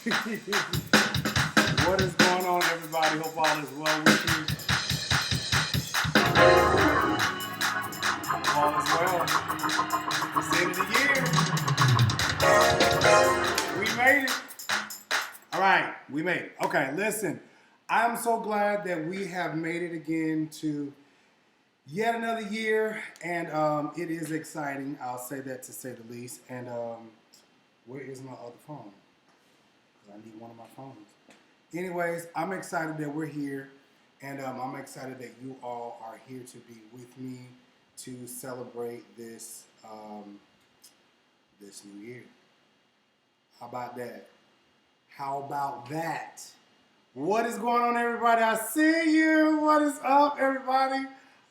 What is going on, everybody? Hope all is well with you. All is well. It's the end of the year. We made it. All right, we made it. Okay, listen. I'm so glad that we have made it again to yet another year, and it is exciting. I'll say that to say the least. And where is my other phone? I need one of my phones. Anyways, I'm excited that we're here, and I'm excited that you all are here to be with me to celebrate this this new year. How about that? How about that? What is going on, everybody? I see you. What is up, everybody?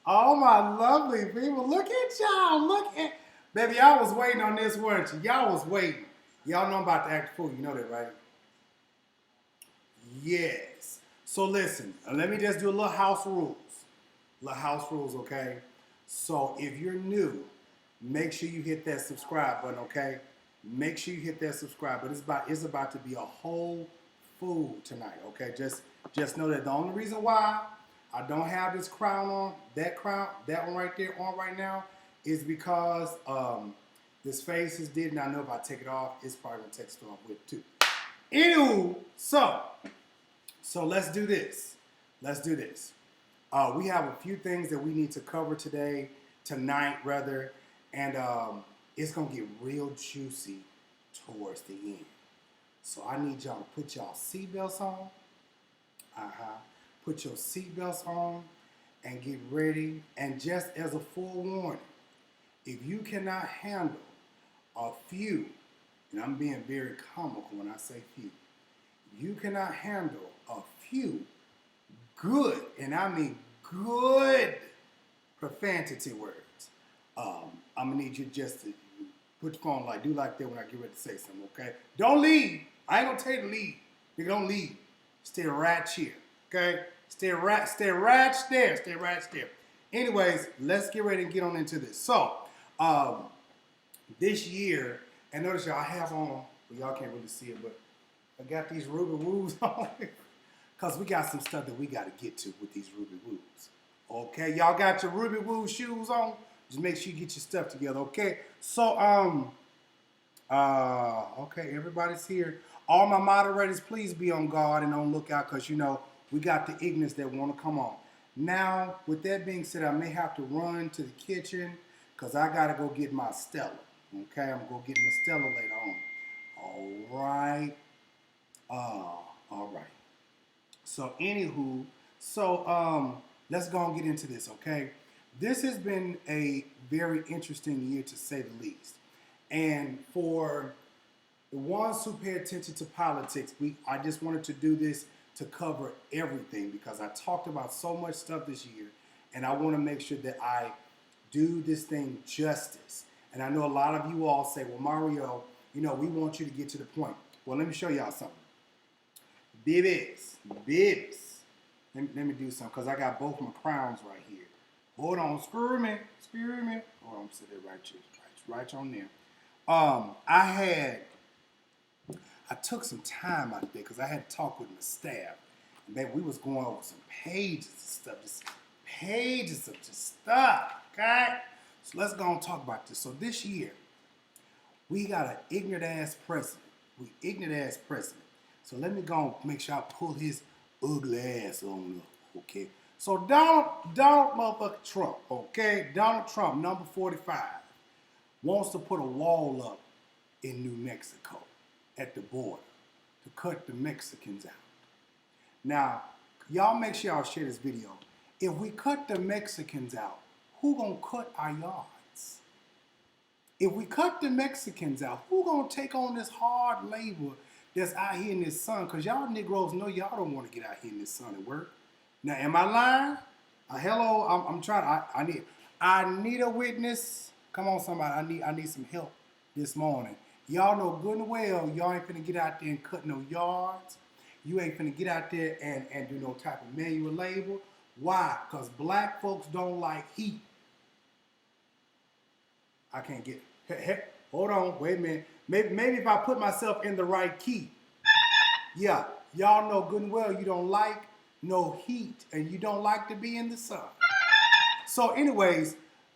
All my lovely people. Look at y'all. Look at... Baby, y'all was waiting on this, weren't you? Y'all was waiting. Y'all know I'm about to act a fool. You know that, right? Yes. So listen, let me just do a little house rules. Little house rules, okay? So if you're new, make sure you hit that subscribe button, okay? Make sure you hit that subscribe button. It's about to be a whole food tonight, okay? Just know that the only reason why I don't have this crown on, that one right there on right now, is because this face is did, and I know if I take it off, it's probably gonna take stuff off with it too. Anywho, so let's do this. Let's do this. We have a few things that we need to cover tonight rather, and it's gonna get real juicy towards the end. So I need y'all to put y'all seatbelts on. Put your seatbelts on and get ready. And just as a forewarning, if you cannot handle a few, and I'm being very comical when I say few, you cannot handle a few good, and I mean good, profanity words. I'm gonna need you just to put your phone like, do like that when I get ready to say something, okay? Don't leave. I ain't gonna tell you to leave. You don't leave. Stay right here, okay? Stay right there. Anyways, let's get ready and get on into this. So, this year, and notice y'all have on, well, y'all can't really see it, but I got these Ruby Woos on because we got some stuff that we got to get to with these Ruby Woos. Okay, y'all got your Ruby Woo shoes on? Just make sure you get your stuff together, okay? So, okay, everybody's here. All my moderators, please be on guard and on lookout because, you know, we got the ignorance that want to come on. Now, with that being said, I may have to run to the kitchen because I got to go get my Stella. Okay, I'm going to go get my Stella later on. All right. All right. So, anywho, let's go and get into this, okay? This has been a very interesting year, to say the least. And for the ones who pay attention to politics, I just wanted to do this to cover everything because I talked about so much stuff this year, and I want to make sure that I do this thing justice. And I know a lot of you all say, well, Mario, you know, we want you to get to the point. Well, let me show y'all something. Bibbies. Let me do something because I got both my crowns right here. Hold on, screw me. Hold on, sit there right on there. I took some time out there because I had to talk with my staff. And then we was going over some pages of stuff, just pages of just stuff, okay? So let's go and talk about this. So this year, we got an ignorant ass president. So let me go and make sure I pull his ugly ass on up, okay? So Donald motherfucking Trump, okay? Donald Trump, number 45, wants to put a wall up in New Mexico at the border to cut the Mexicans out. Now, y'all make sure y'all share this video. If we cut the Mexicans out, who gonna cut our yards? If we cut the Mexicans out, who gonna take on this hard labor that's out here in this sun? Because y'all Negroes know y'all don't want to get out here in this sun and work. Now, am I lying? Hello, I'm trying. I need a witness. Come on, somebody. I need some help this morning. Y'all know good and well y'all ain't finna get out there and cut no yards. You ain't finna get out there and do no type of manual labor. Why? Because black folks don't like heat. I can't get... Hold on, wait a minute. Maybe if I put myself in the right key. Yeah, y'all know good and well you don't like no heat and you don't like to be in the sun. So anyways,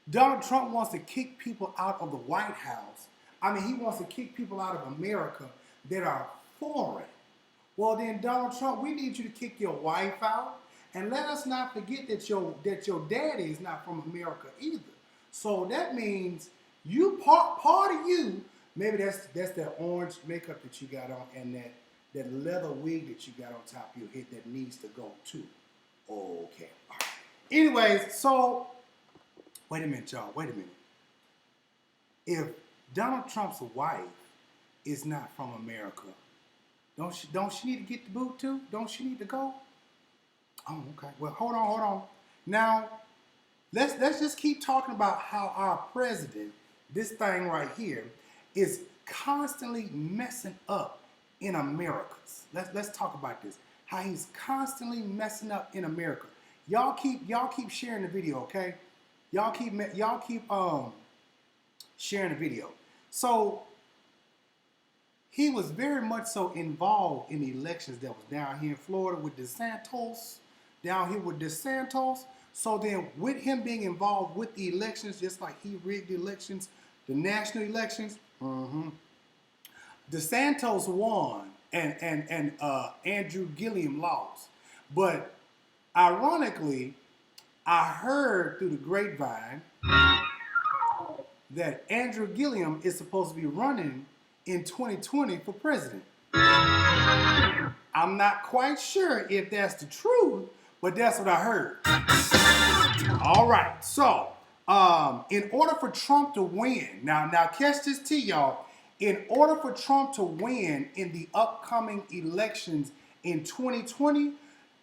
Donald Trump wants to kick people out of the White House. I mean, he wants to kick people out of America that are foreign. Well, then, Donald Trump, we need you to kick your wife out, and let us not forget that your daddy is not from America either. So that means you part of you. Maybe that's that orange makeup that you got on, and that leather wig that you got on top of your head that needs to go too. Okay. All right. Anyways, so wait a minute, y'all. Wait a minute. If Donald Trump's wife is not from America, don't she need to get the boot too? Don't she need to go? Oh, okay. Well, hold on. Now, let's just keep talking about how our president, this thing right here, is constantly messing up in Americas. Let's talk about this. How he's constantly messing up in America. Y'all keep sharing the video, okay? Y'all keep sharing the video. So he was very much so involved in the elections that was down here in Florida with DeSantis, So then with him being involved with the elections, just like he rigged the elections, the national elections, DeSantis won and Andrew Gillum lost. But ironically, I heard through the grapevine that Andrew Gillum is supposed to be running in 2020 for president. I'm not quite sure if that's the truth, but that's what I heard. All right, so in order for Trump to win, now catch this T, y'all. In order for Trump to win in the upcoming elections in 2020,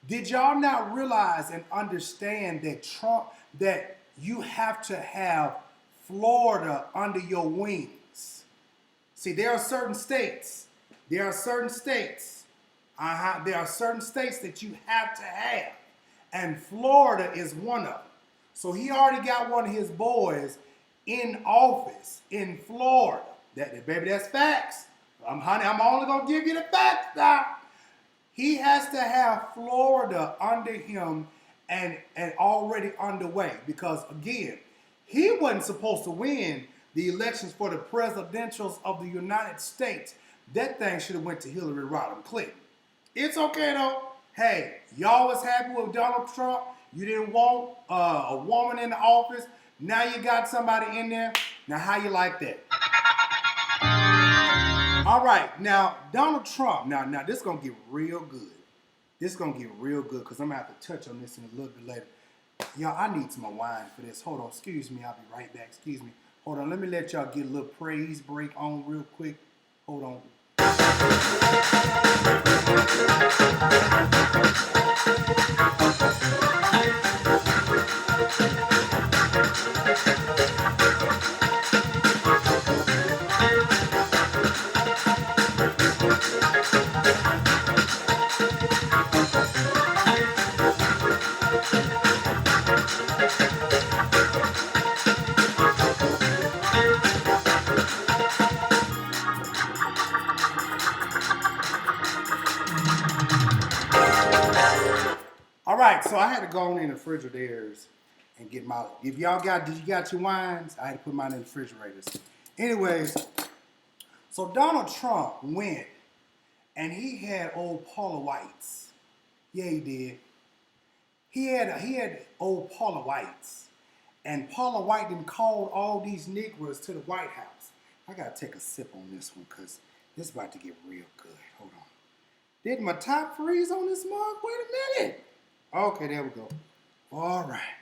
did y'all not realize and understand that you have to have Florida under your wings? See, there are certain states that you have to have, and Florida is one of them. So he already got one of his boys in office in Florida. Baby, that's facts. Honey, I'm only gonna give you the facts now. He has to have Florida under him and already underway, because again, he wasn't supposed to win the elections for the presidentials of the United States. That thing should have went to Hillary Rodham Clinton. It's okay though. Hey, y'all was happy with Donald Trump. You didn't want a woman in the office. Now you got somebody in there. Now how you like that? All right, now Donald Trump. Now this is gonna get real good. This is gonna get real good because I'm gonna have to touch on this in a little bit later. Y'all, I need some more wine for this. Hold on, excuse me. I'll be right back. Excuse me. Hold on, let me let y'all get a little praise break on real quick. Hold on. All right, so I had to go in the refrigerators and get my. If y'all got your wines? I had to put mine in the refrigerators. Anyways, so Donald Trump went and he had old Paula Whites. Yeah, he did. He had old Paula Whites, and Paula White then called all these Negroes to the White House. I gotta take a sip on this one because this is about to get real good. Hold on. Did my top freeze on this mug? Wait a minute. Okay, there we go. All right.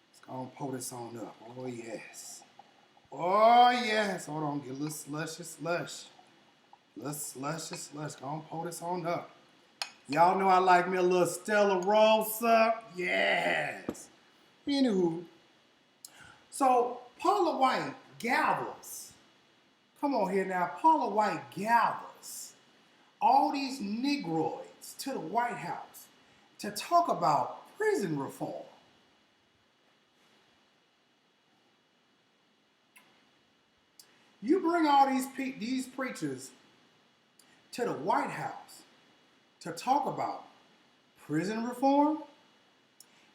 Let's go and pour this on up. Oh, yes. Oh, yes. Hold on. Get a little slushy slush. Go and pour this on up. Y'all know I like me a little Stella Rosa. Yes. Anywho. So, Paula White gathers. Come on here now. Paula White gathers all these Negroids to the White House to talk about prison reform. You bring all these preachers to the White House to talk about prison reform.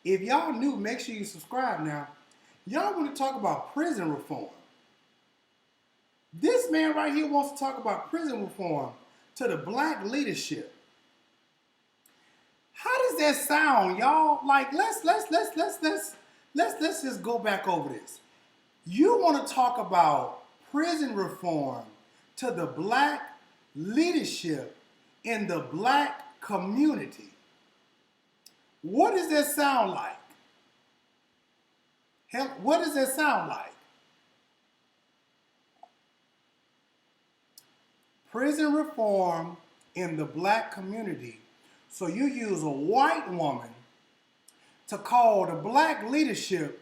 If y'all new, make sure you subscribe now. Y'all want to talk about prison reform. This man right here wants to talk about prison reform to the black leadership. How does that sound, y'all? Like, let's just go back over this. You want to talk about prison reform to the black leadership in the black community. What does that sound like? Hell, what does that sound like? Prison reform in the black community. So you use a white woman to call the black leadership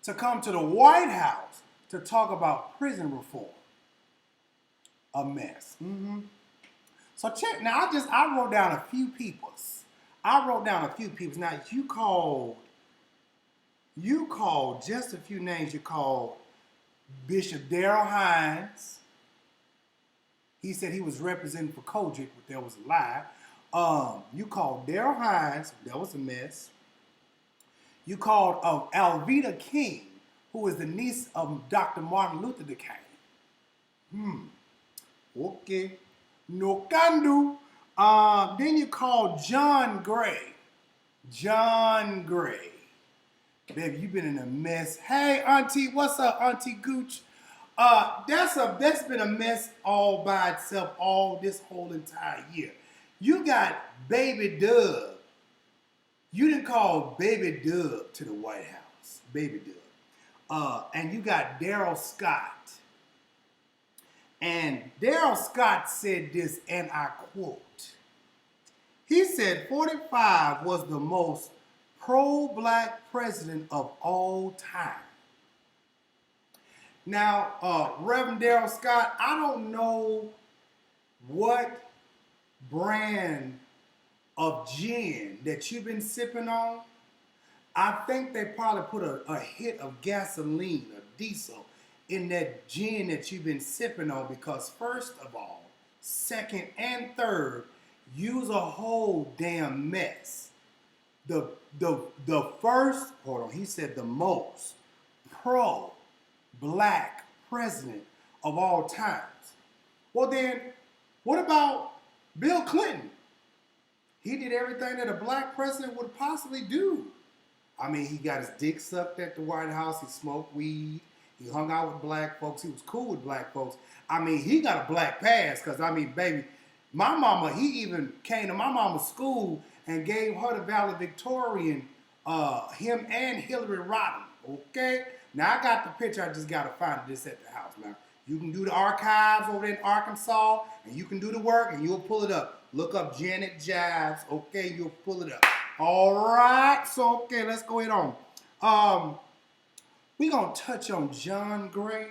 to come to the White House to talk about prison reform. A mess. So check, now I wrote down a few peoples. Now you called just a few names. You called Bishop Darrell Hines. He said he was representing for Kojic, but that was a lie. You called Darrell Hines, that was a mess. You called Alveda King, who is the niece of Dr. Martin Luther King. Okay. No can do. Then you called John Gray. John Gray. Baby, you've been in a mess. Hey, Auntie, what's up, Auntie Gooch? That's been a mess all by itself all this whole entire year. You got Baby Dub. You didn't call Baby Dub to the White House. Baby Dub. And you got Daryl Scott. And Daryl Scott said this, and I quote. He said 45 was the most pro-black president of all time. Now, Reverend Daryl Scott, I don't know what brand of gin that you've been sipping on. I think they probably put a hit of gasoline or diesel in that gin that you've been sipping on, because first of all, second and third, you's a whole damn mess. The first, hold on, he said the most pro-black president of all times. Well then, what about Bill Clinton? He did everything that a black president would possibly do. I mean, he got his dick sucked at the White House, he smoked weed, he hung out with black folks, he was cool with black folks. I mean, he got a black pass, because, I mean, baby, my mama, he even came to my mama's school and gave her the valedictorian, him and Hillary Rodham, okay? Now, I got the picture, I just got to find this at the house, man. You can do the archives over there in Arkansas, and you can do the work, and you'll pull it up. Look up Janet Jives, okay? You'll pull it up. All right, so, okay, let's go ahead on. We're going to touch on John Gray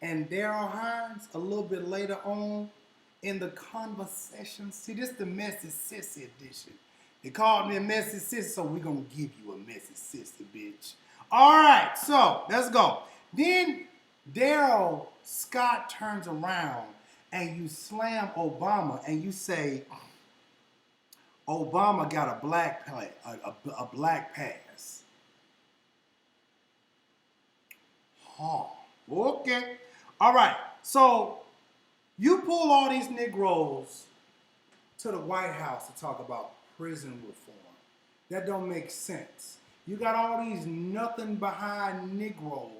and Darrell Hines a little bit later on in the conversation. See, this is the Messy Sissy edition. They called me a Messy Sissy, so we're going to give you a Messy Sissy, bitch. All right, so let's go. Then Daryl Scott turns around and you slam Obama and you say, Obama got a black pass. Huh. Okay. All right. So you pull all these Negroes to the White House to talk about prison reform. That don't make sense. You got all these nothing behind Negroes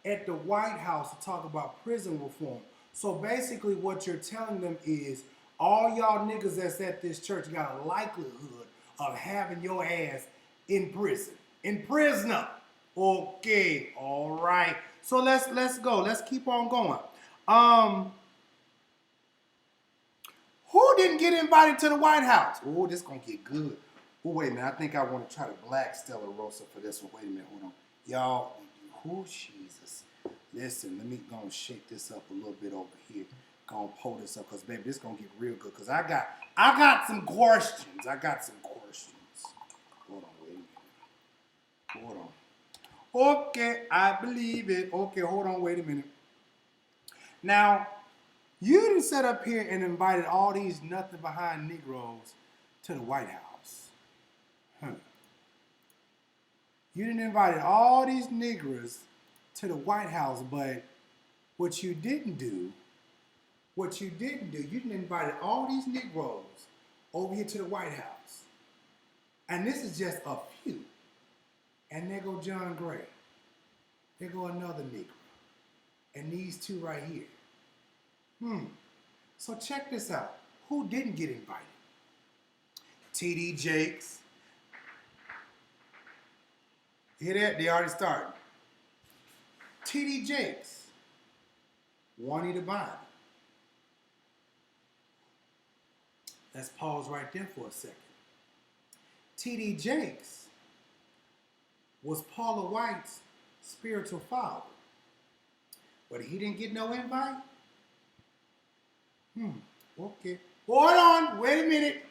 at the White House to talk about prison reform. So basically what you're telling them is all y'all niggas that's at this church got a likelihood of having your ass in prison. In prisoner. Okay, all right. So let's go. Let's keep on going. Who didn't get invited to the White House? Oh, this gonna get good. Oh, wait a minute. I think I want to try the black Stella Rosa for this one. Wait a minute. Hold on. Y'all, who Jesus? Listen, let me go and shake this up a little bit over here. Gonna pull this up, because baby, this gonna get real good. Because I got some questions. Hold on, wait a minute. Hold on. Okay, I believe it. Okay, hold on, wait a minute. Now, you done set up here and invited all these nothing behind Negroes to the White House. You didn't invite all these Negroes to the White House, but what you didn't do, you didn't invite all these Negroes over here to the White House. And this is just a few. And there go John Gray. There go another Negro. And these two right here. So check this out. Who didn't get invited? T.D. Jakes. Hear that? They already started. T.D. Jakes. Juanita Bynum. Let's pause right there for a second. T.D. Jakes was Paula White's spiritual father. But he didn't get no invite? Okay. Hold on. Wait a minute.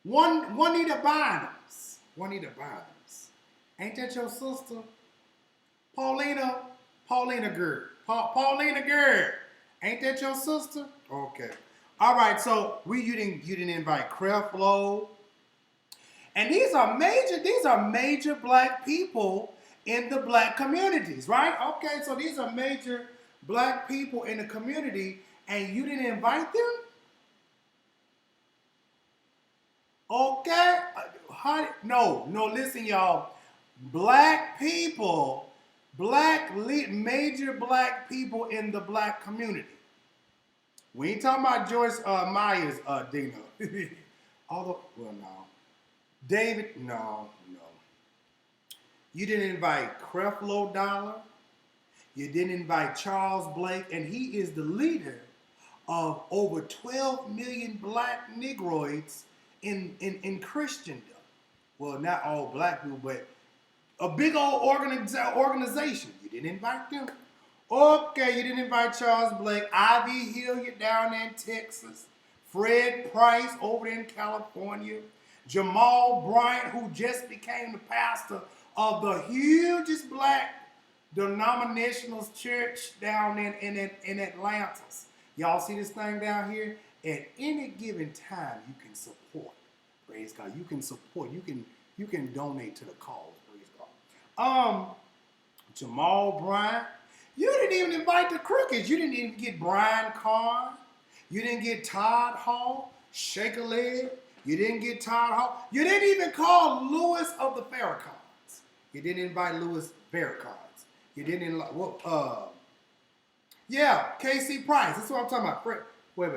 Juanita Bynums. Ain't that your sister? Paulina girl. Paulina girl. Ain't that your sister? Okay. All right. So you didn't invite Creflo. And these are major black people in the black communities, right? Okay. So these are major black people in the community, and you didn't invite them? Okay. No. Listen, y'all. Black people, major black people in the black community. We ain't talking about Joyce Myers, Dina. Although, well, no. David, no. You didn't invite Creflo Dollar. You didn't invite Charles Blake, and he is the leader of over 12 million black Negroids in Christendom. Well, not all black people, but a big old organization. You didn't invite them. Okay, you didn't invite Charles Blake. Ivy Hilliard down there in Texas. Fred Price over there in California. Jamal Bryant, who just became the pastor of the hugest black denominational church down in Atlanta. Y'all see this thing down here? At any given time, you can support. Praise God. You can support. You can donate to the cause. Jamal Bryant. You didn't even invite the Crookeds. You didn't even get Brian Carr. You didn't get Todd Hall, Shaker Leg. You didn't get Todd Hall. You didn't even call Louis of the Farrakhan's. You didn't invite Louis Farrakhan's. You didn't invite, KC Price. That's what I'm talking about. Wait.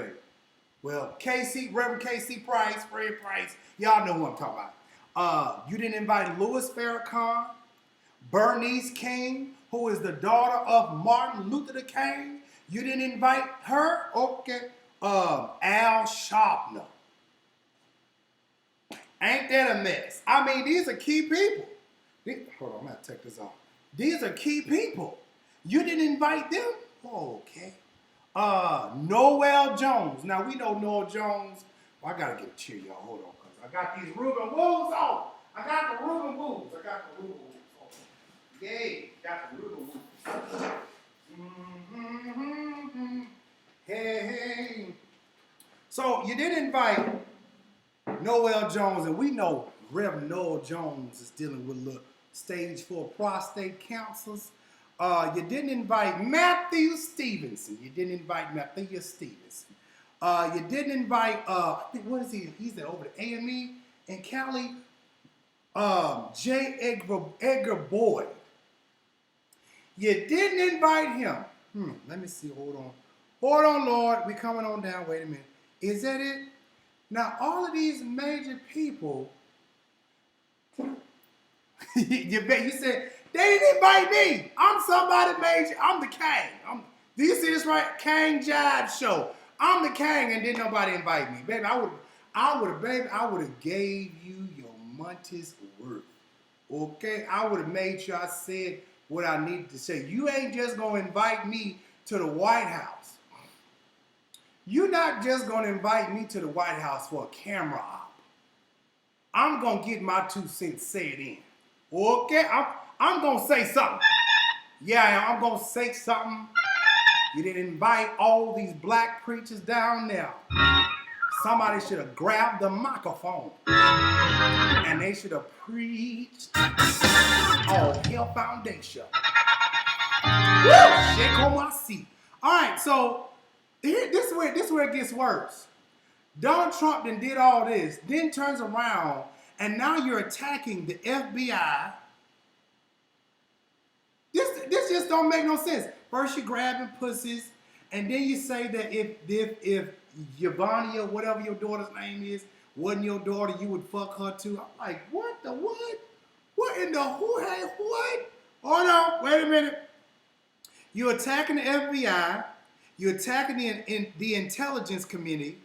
Well, Reverend KC Price, Fred Price. Y'all know who I'm talking about. You didn't invite Louis Farrakhan. Bernice King, who is the daughter of Martin Luther King. You didn't invite her? Okay. Al Sharpton. Ain't that a mess? I mean, these are key people. Hold on, I'm going to take this off. These are key people. You didn't invite them? Okay. Noel Jones. Now, we know Noel Jones. Well, I got to get a cheer, y'all. Hold on, because I got these Reuben Wolves on. I got the Reuben Wolves. Yay, got the Reuben Wolves. Hey. So you didn't invite Noel Jones, and we know Reverend Noel Jones is dealing with a little stage 4 prostate cancers. You didn't invite Matthew Stevenson. You didn't invite, I think, what is he? He's over at AME in Cali. J. Edgar Boyd. You didn't invite him. Let me see. Hold on, Lord. We coming on down. Wait a minute. Is that it? Now, all of these major people, you said, they didn't invite me. I'm somebody major. I'm the king. Do you see this right? KingJivesShow. I'm the king, and didn't nobody invite me. Baby, I would have gave you your month's worth. Okay? I would have made sure I said what I needed to say. You ain't just going to invite me to the White House. You're not just going to invite me to the White House for a camera op. I'm going to get my 2 cents said in. Okay? I'm going to say something. Yeah, I'm going to say something. You didn't invite all these black preachers down there Somebody should have grabbed the microphone and they should have preached on Hill Foundation. Woo! Shake on my seat. All right, so here, this is where it gets worse. Donald Trump then did all this, then turns around, and now you're attacking the FBI. This just don't make no sense. First you're grabbing pussies, and then you say that if Yvonne, whatever your daughter's name is, wasn't your daughter, you would fuck her too. I'm like, what the what? What in the who had what? Hold on, wait a minute. You're attacking the FBI. You're attacking the intelligence community.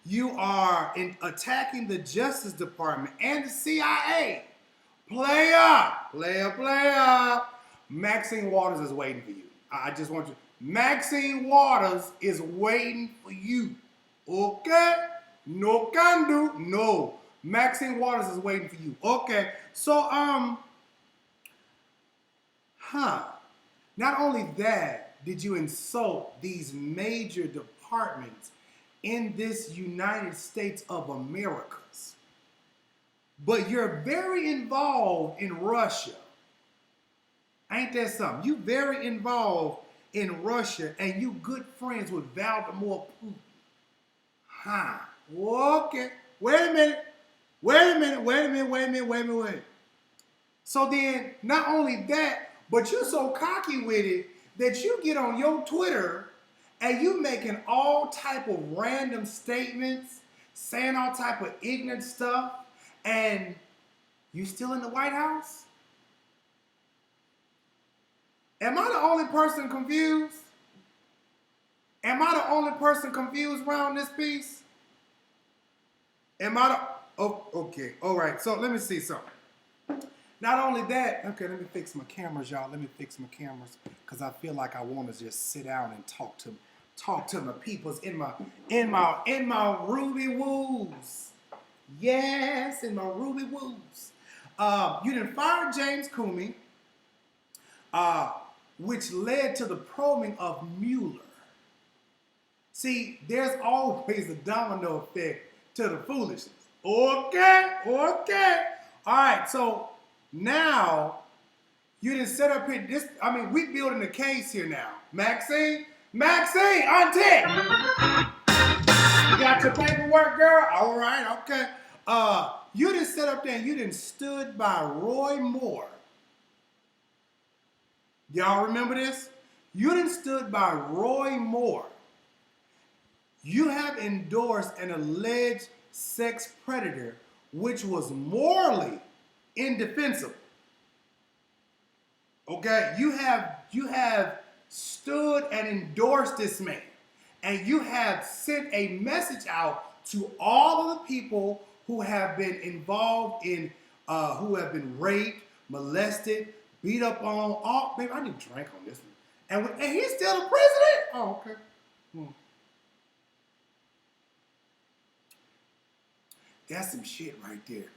You are attacking the Justice Department and the CIA. Player. Maxine Waters is waiting for you. I just want you. Maxine Waters is waiting for you. Okay? No can do. No. Maxine Waters is waiting for you. Okay. So, not only that, did you insult these major departments in this United States of Americas, but you're very involved in Russia. Ain't that something? You very involved in Russia, and you good friends with Vladimir Putin. Okay. Wait a minute. So then, not only that, but you're so cocky with it that you get on your Twitter and you making all type of random statements, saying all type of ignorant stuff, and you still in the White House? Am I the only person confused? Am I the only person confused around this piece? Am I the... Oh, okay. All right. So let me see something. Not only that... Okay, let me fix my cameras, y'all. Let me fix my cameras because I feel like I want to just sit down and talk to my peoples in my Ruby Woos. Yes, in my Ruby Woos. You done fired James Comey, which led to the probing of Mueller. See, there's always a domino effect to the foolishness. Okay. All right, so now you done set up here. We building a case here now. Maxine, auntie! You got your paperwork, girl? All right, okay. You done set up there and you done stood by Roy Moore. Y'all remember this? You done stood by Roy Moore. You have endorsed an alleged sex predator, which was morally indefensible. Okay? You have stood and endorsed this man. And you have sent a message out to all of the people who have been involved in, who have been raped, molested, beat up on. Baby, I need to drink on this one. And he's still the president? Oh, okay. That's some shit right there.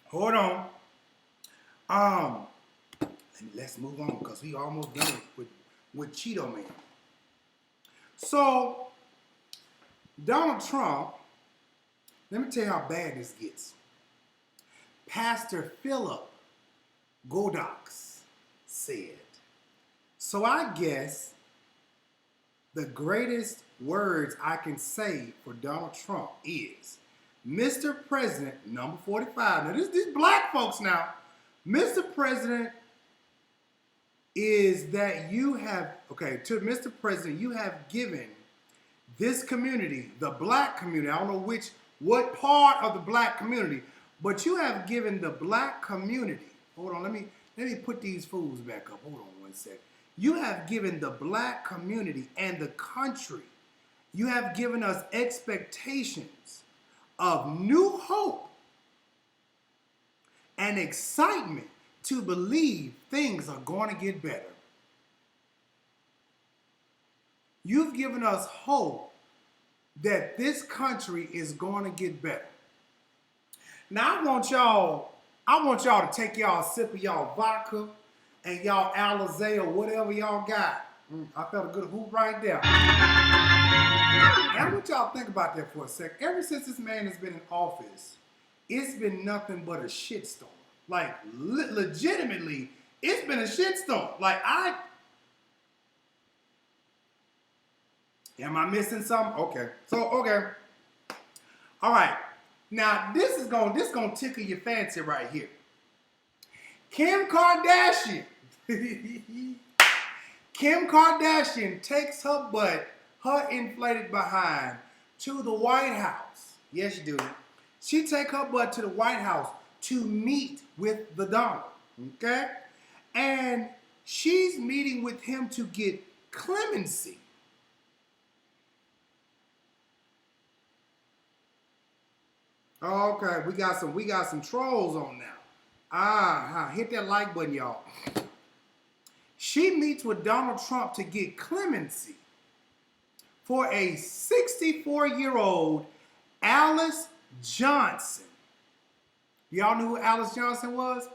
Hold on. Let's move on because we almost done with Cheeto Man. So, Donald Trump, let me tell you how bad this gets. Pastor Philip Godox said, so I guess the greatest words I can say for Donald Trump is, Mr. President, number 45. Now, this black folks now. Mr. President, is that you have, to Mr. President, you have given this community, the black community, I don't know what part of the black community, but you have given the black community, hold on, let me put these fools back up, hold on one sec. You have given the black community and the country, you have given us expectations of new hope and excitement to believe things are going to get better. You've given us hope that this country is going to get better. Now I want y'all to take y'all sip of y'all vodka and y'all Alizé or whatever y'all got. I felt a good hoop right there. And I want y'all to think about that for a sec. Ever since this man has been in office, it's been nothing but a shitstorm. Like, legitimately, it's been a shitstorm. Like, am I missing something? Okay. So, okay. All right. Now, this is gonna tickle your fancy right here. Kim Kardashian. Kim Kardashian takes her butt, her inflated behind, to the White House. Yes, you do. She take her butt to the White House to meet with the Donald. Okay? And she's meeting with him to get clemency. Okay, we got some trolls on now. Hit that like button, y'all. She meets with Donald Trump to get clemency for a 64-year-old Alice Johnson. Y'all knew who Alice Johnson was?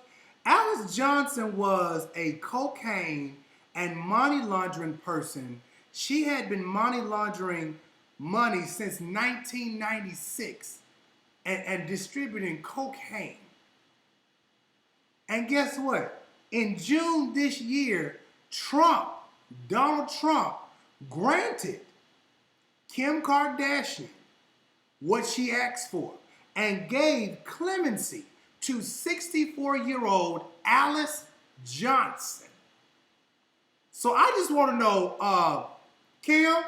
Alice Johnson was a cocaine and money laundering person. She had been money laundering money since 1996 and distributing cocaine. And guess what? In June this year, Donald Trump, granted Kim Kardashian what she asked for and gave clemency to 64-year-old Alice Johnson. So I just want to know, Kim,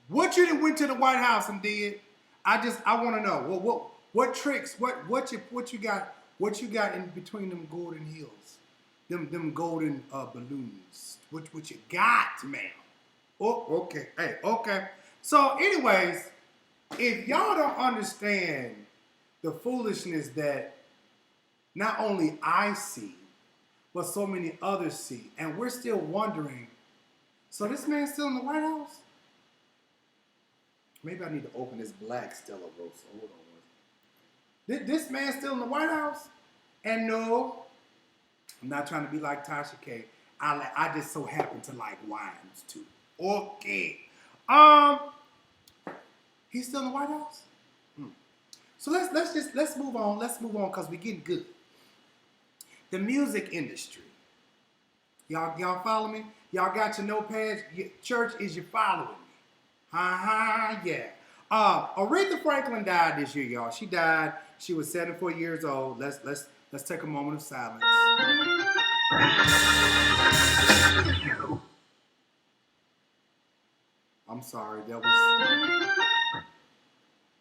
what you done went to the White House and did? I want to know what tricks, what you got in between them golden hills, them golden balloons. What you got, ma'am? Oh, okay. Hey, okay. So, anyways, if y'all don't understand the foolishness that not only I see, but so many others see, and we're still wondering, so this man's still in the White House? Maybe I need to open this black Stella Rosa. Hold on. This man's still in the White House? And no, I'm not trying to be like Tasha K. I just so happen to like wines too. Okay. He's still in the White House? So let's move on. Let's move on because we're getting good. The music industry. Y'all follow me? Y'all got your notepads? Church, is you following me? Yeah. Aretha Franklin died this year, y'all. She died. She was 74 years old. Let's take a moment of silence. I'm sorry.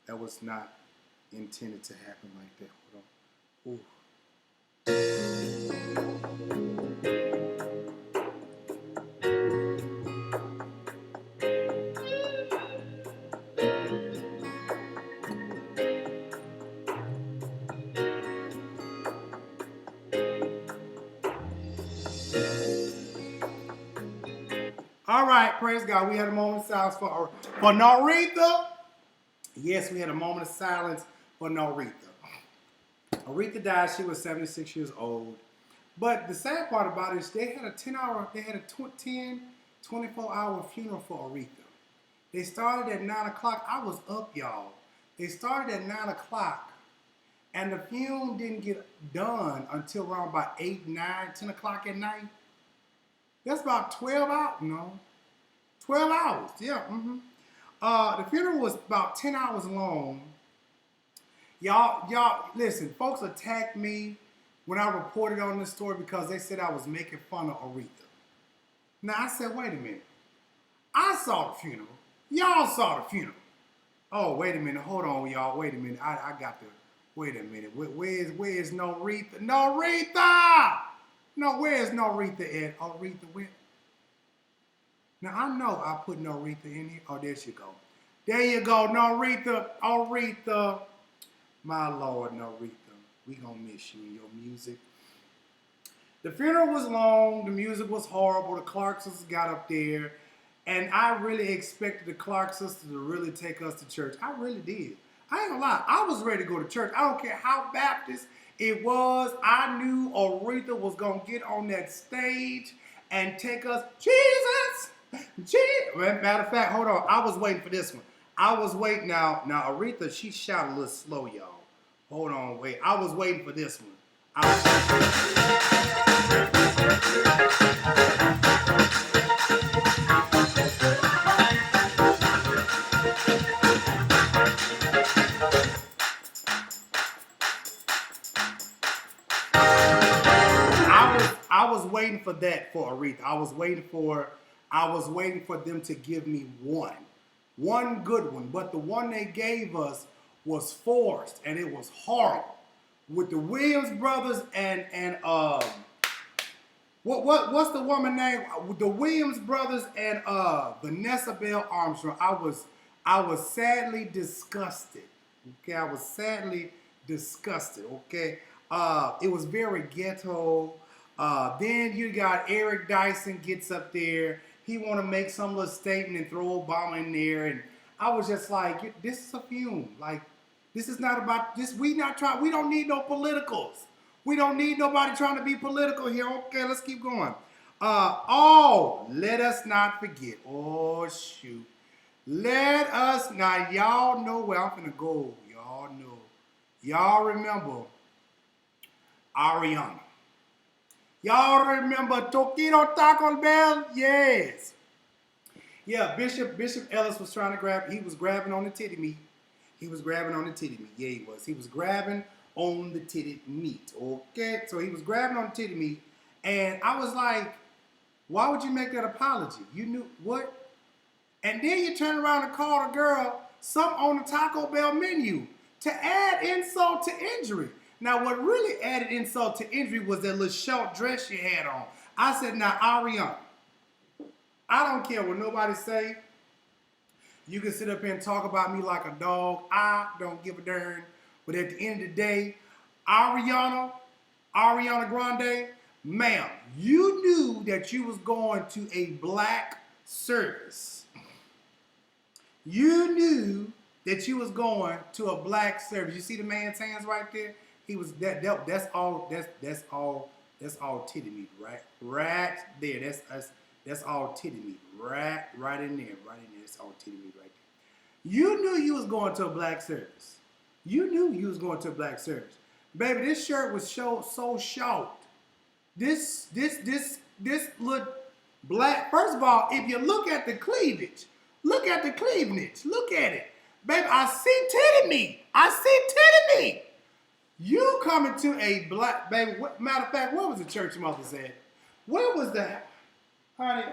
That was not intended to happen like that. Hold on. Ooh. All right, praise God. We had a moment of silence for Aretha. Yes, we had a moment of silence for Aretha. Aretha died. She was 76 years old. But the sad part about it is they had a 24-hour funeral for Aretha. They started at 9 o'clock. I was up, y'all. They started at 9 o'clock. And the funeral didn't get done until around about 8, 9, 10 o'clock at night. That's about 12 hours, 12 hours, yeah. The funeral was about 10 hours long. Y'all, listen, folks attacked me when I reported on this story because they said I was making fun of Aretha. Now, I said, wait a minute. I saw the funeral. Y'all saw the funeral. Oh, wait a minute. Hold on, y'all. Wait a minute. I got to, wait a minute. Where's Aretha? Aretha! No, where's Aretha at? Aretha, where? Now, I know I put Aretha in here. Oh, there she go. There you go, Aretha. My Lord, Aretha. We gonna miss you and your music. The funeral was long. The music was horrible. The Clark sisters got up there. And I really expected the Clark sisters to really take us to church. I really did. I ain't gonna lie, I was ready to go to church. I don't care how Baptist it was. I knew Aretha was gonna get on that stage and take us, Jesus, Jesus. Matter of fact, hold on. I was waiting for this one. I was waiting now. Now Aretha, she shot a little slow, y'all. Hold on, wait. I was waiting for this one. I was waiting for that for Aretha. I was waiting for them to give me one good one. But the one they gave us was forced, and it was horrible. With the Williams brothers and what's the woman name? The Williams brothers and Vanessa Bell Armstrong. I was sadly disgusted. Okay, I was sadly disgusted. Okay, it was very ghetto. Then you got Eric Dyson gets up there. He want to make some little statement and throw Obama in there, and I was just like, this is a fume. Like, this is not about this. We don't need no politicals. We don't need nobody trying to be political here. Okay, let's keep going. Let us not forget. Oh, shoot. Let us not. Y'all know where I'm finna go. Y'all know. Y'all remember Ariana. Y'all remember Toquito Taco Bell? Yes. Yeah, Bishop Ellis was trying to grab. He was grabbing on the titty meat. He was grabbing on the titty meat. Yeah, he was. He was grabbing on the titty meat. Okay? So he was grabbing on the titty meat. And I was like, why would you make that apology? You knew what? And then you turn around and call the girl something on the Taco Bell menu to add insult to injury. Now, what really added insult to injury was that little short dress you had on. I said, now, Ariana, I don't care what nobody say. You can sit up here and talk about me like a dog. I don't give a darn. But at the end of the day, Ariana Grande, ma'am, you knew that you was going to a black service. You knew that you was going to a black service. You see the man's hands right there? He was that's all titty meat, right? Right there. That's all titty meat. Right in there. That's all titty meat right there. You knew you was going to a black service. You knew you was going to a black service. Baby, this shirt was so short. This look black. First of all, if you look at the cleavage, look at it. Baby, I see titty meat. You coming to a black, baby, matter of fact, where was the church mothers at? Where was that? Honey,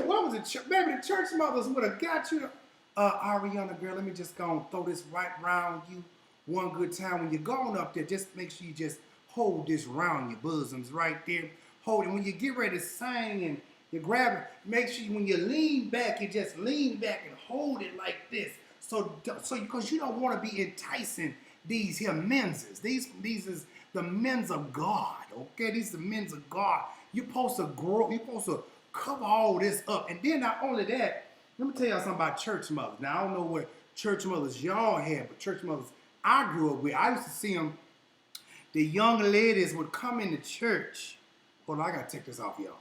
where was the church? Baby, the church mothers would have got you. Ariana, girl, let me just go and throw this right round you one good time. When you're going up there, just make sure you just hold this round your bosoms right there. Hold it. When you get ready to sing and you grab it, make sure when you lean back, you just lean back and hold it like this. So because you don't want to be enticing these here menses. These is the men's of God, okay? These are the men's of God. You're supposed to grow, you're supposed to cover all this up. And then not only that, let me tell y'all something about church mothers. Now, I don't know what church mothers y'all had, but church mothers I grew up with, I used to see them, the young ladies would come into church. Hold on, I gotta take this off, y'all.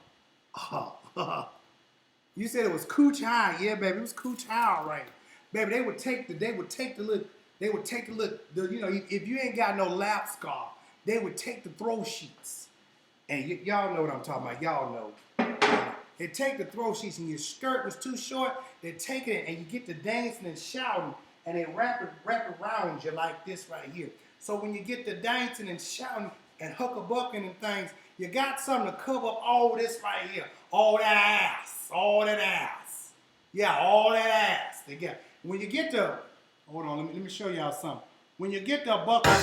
You said it was cooch high. Yeah, baby, it was cooch high, all right. Baby, they would take the look, you know, if you ain't got no lap scar, they would take the throw sheets. And y'all know what I'm talking about. Y'all know. They take the throw sheets and your skirt was too short. They take it and you get to dancing and shouting and they wrap it around you like this right here. So when you get to dancing and shouting and huckabucking and things, you got something to cover up all this right here. All that ass. Yeah, all that ass. They get. When you get to, hold on, let me show y'all something. When you get the buckle.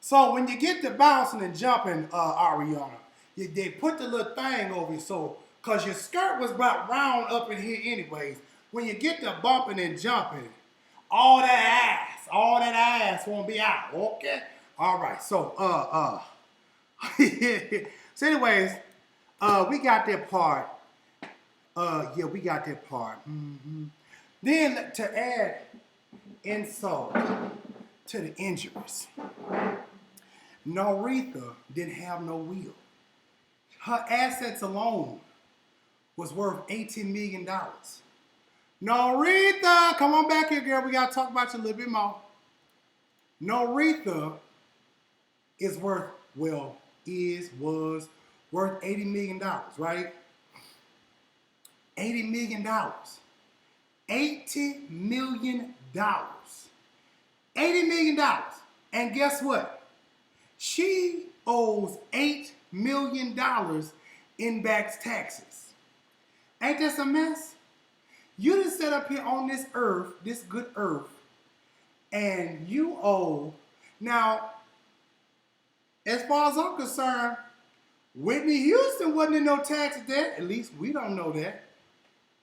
So when you get to bouncing and jumping, Ariana, they put the little thing over you. So Because your skirt was about round up in here anyways. When you get to bumping and jumping, all that ass won't be out, okay? All right, so, so anyways, we got that part. Yeah, we got that part. Mm-hmm. Then to add insult to the injuries, Norita didn't have no will. Her assets alone was worth $18 million. Norita, come on back here, girl. We got to talk about you a little bit more. Norita is worth, was worth $80 million, right? $80 million. $80 million. $80 million. And guess what? She owes $8 million in back taxes. Ain't this a mess? You just set up here on this earth, this good earth, and you owe. Now, as far as I'm concerned, Whitney Houston wasn't in no tax debt. At least we don't know that.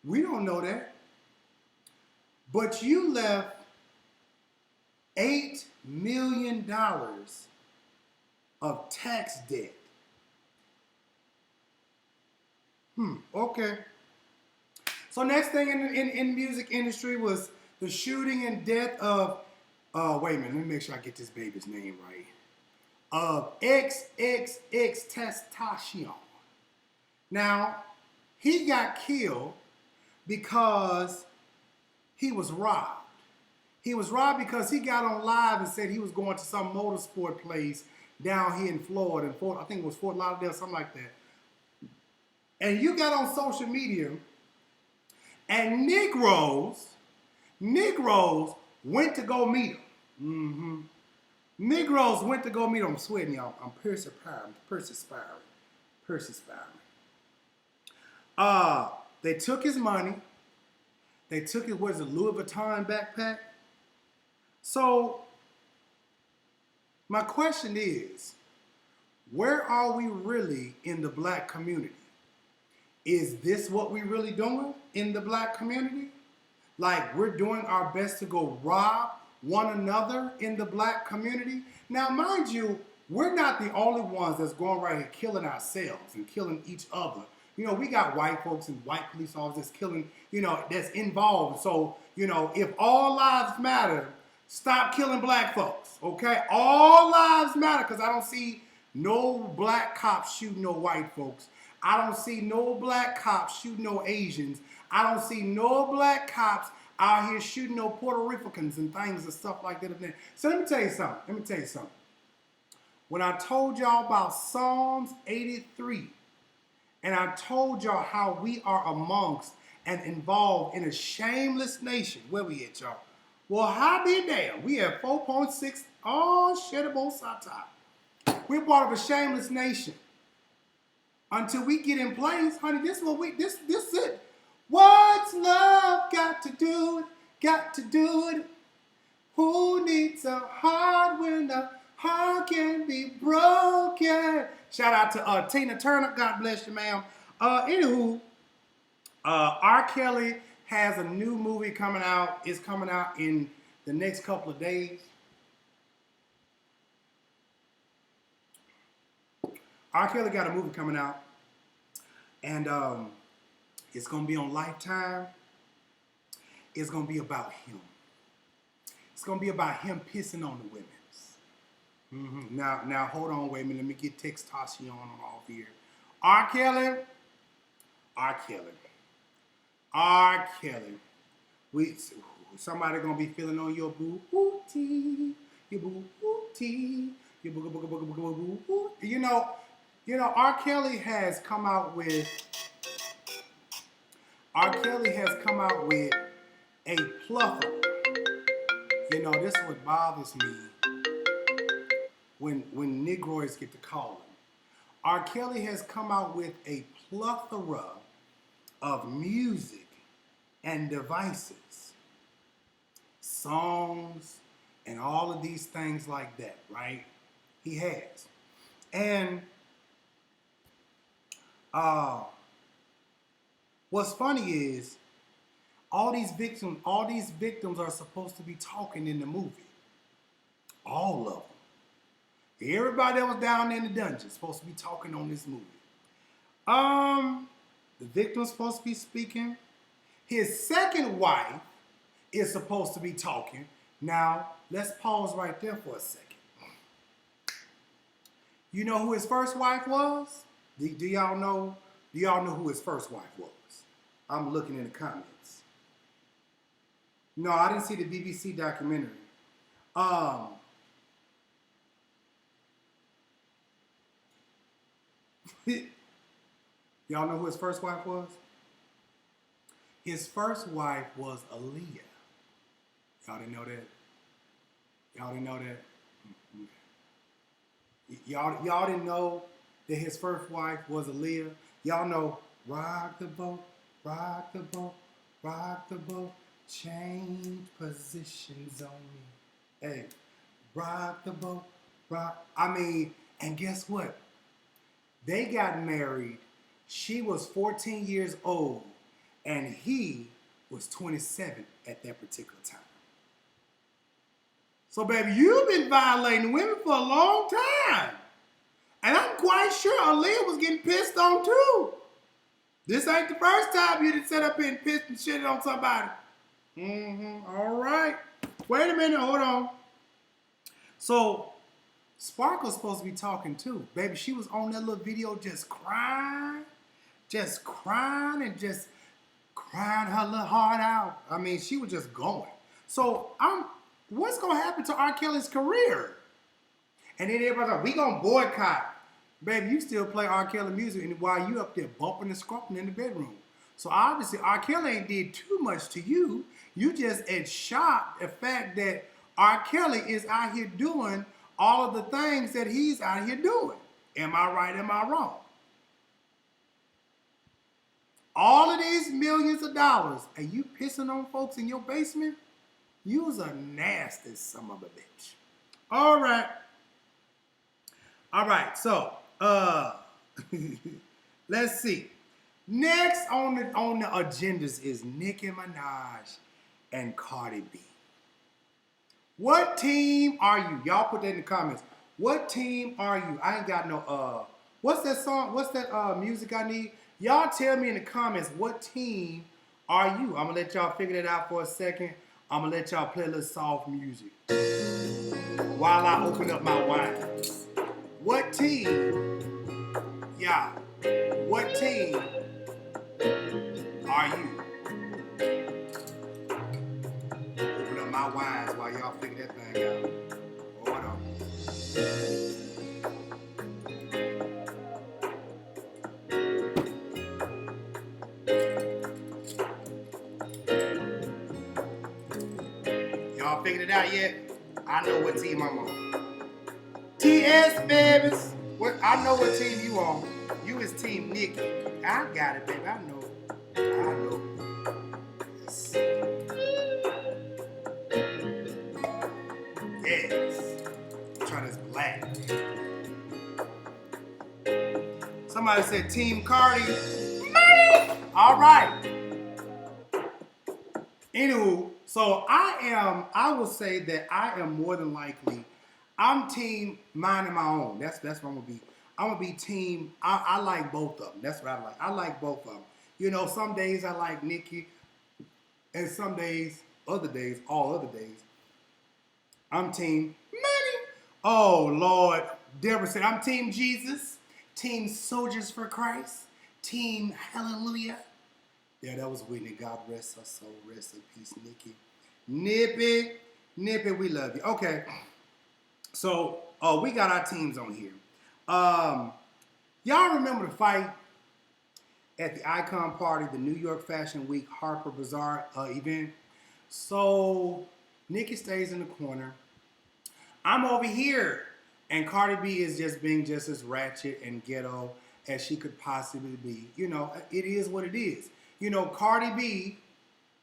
We don't know that. But you left $8 million of tax debt. Okay. So next thing in the music industry was the shooting and death of, wait a minute, let me make sure I get this baby's name right. Of XXX Now, he got killed because he was robbed. He was robbed because he got on live and said he was going to some motorsport place down here in Florida, I think it was Fort Lauderdale, something like that. And you got on social media, and Negroes went to go meet him. Mm-hmm. Negroes went to go meet him. I'm sweating, y'all. I'm perspiring. They took his money. They took his, what is it, Louis Vuitton backpack? So, my question is, where are we really in the black community? Is this what we really doing in the black community? Like, we're doing our best to go rob one another in the black community? Now, mind you, we're not the only ones that's going right here killing ourselves and killing each other. You know, we got white folks and white police officers killing, you know, that's involved. So, you know, if all lives matter, stop killing black folks, okay? All lives matter, because I don't see no black cops shooting no white folks. I don't see no black cops shooting no Asians. I don't see no black cops out here shooting no Puerto Ricans and things and stuff like that. So let me tell you something. When I told y'all about Psalms 83, and I told y'all how we are amongst and involved in a shameless nation. Where we at, y'all? Well, how be damn. We have 4.6. Oh, shit, it both sides. We're part of a shameless nation. Until we get in place, honey, this is it. What's love got to do it? Got to do it. Who needs a heart when the heart can be broken? Shout out to Tina Turner. God bless you, ma'am. Anywho, R. Kelly has a new movie coming out. It's coming out in the next couple of days. R. Kelly got a movie coming out, and it's going to be on Lifetime. It's going to be about him. It's going to be about him pissing on the women. Mm-hmm. Now, hold on, wait a minute. Let me get Textation off here. R. Kelly. Somebody going to be feeling on your boo-hoo-tee. Your boo-hoo-tee. Your boo-hoo-tee. You know, R. Kelly has come out with a plethora. You know, this is what bothers me when Negroes get to calling. R. Kelly has come out with a plethora of music and devices, songs, and all of these things like that, right? He has. And What's funny is all these victims are supposed to be talking in the movie. All of them. Everybody that was down in the dungeon is supposed to be talking on this movie. The victim's supposed to be speaking. His second wife is supposed to be talking. Now, let's pause right there for a second. You know who his first wife was? Do y'all know? Do y'all know who his first wife was? I'm looking in the comments. No, I didn't see the BBC documentary. Y'all know who his first wife was? His first wife was Aaliyah. Y'all didn't know that? Y'all didn't know that? Y'all didn't know that his first wife was Aaliyah? Y'all know rock the boat, rock the boat, rock the boat, change positions on me. Hey, rock the boat, rock. I mean, and guess what? They got married. She was 14 years old, and he was 27 at that particular time. So, baby, you've been violating women for a long time. And I'm quite sure Aaliyah was getting pissed on, too. This ain't the first time you done set up here and pissed and shit on somebody. All right. Wait a minute. Hold on. So, Sparkle's supposed to be talking, too. Baby, she was on that little video just crying and just crying her little heart out. I mean, she was just going. So, what's going to happen to R. Kelly's career? And then everybody's like, we going to boycott. Baby, you still play R. Kelly music and while you up there bumping and scrumping in the bedroom. So obviously, R. Kelly ain't did too much to you. You just at shocked the fact that R. Kelly is out here doing all of the things that he's out here doing. Am I right? Am I wrong? All of these millions of dollars, and you pissing on folks in your basement? You's a nasty son of a bitch. All right. All right, so let's see. Next on the agendas is Nicki Minaj and Cardi B. What team are you? Y'all put that in the comments. What team are you? I ain't got no what's that song? What's that music I need? Y'all tell me in the comments what team are you? I'm gonna let y'all figure that out for a second. I'm gonna let y'all play a little soft music while I open up my wine. What team, y'all, what team are you? Open up my wines while y'all figure that thing out. Hold on. Y'all figured it out yet? I know what team I'm on. TS, babies. I know what team you on. You is Team Nicki. I got it, baby. I know. Yes. I'm trying this black. Somebody said Team Cardi. All right. Anywho, so I will say that I am more than likely, I'm team minding my own. That's what I'm gonna be. I'm gonna be team. I like both of them. That's what I like. I like both of them. You know, some days I like Nicki, and some days, all other days, I'm team money. Oh Lord, Deborah said I'm team Jesus, team soldiers for Christ, team hallelujah. Yeah, that was Whitney. God rest her soul. Rest in peace, Nicki. Nip it, we love you. Okay. So, we got our teams on here. Y'all remember the fight at the Icon Party, the New York Fashion Week Harper Bazaar event? So, Nicki stays in the corner. I'm over here. And Cardi B is just being just as ratchet and ghetto as she could possibly be. You know, it is what it is. You know, Cardi B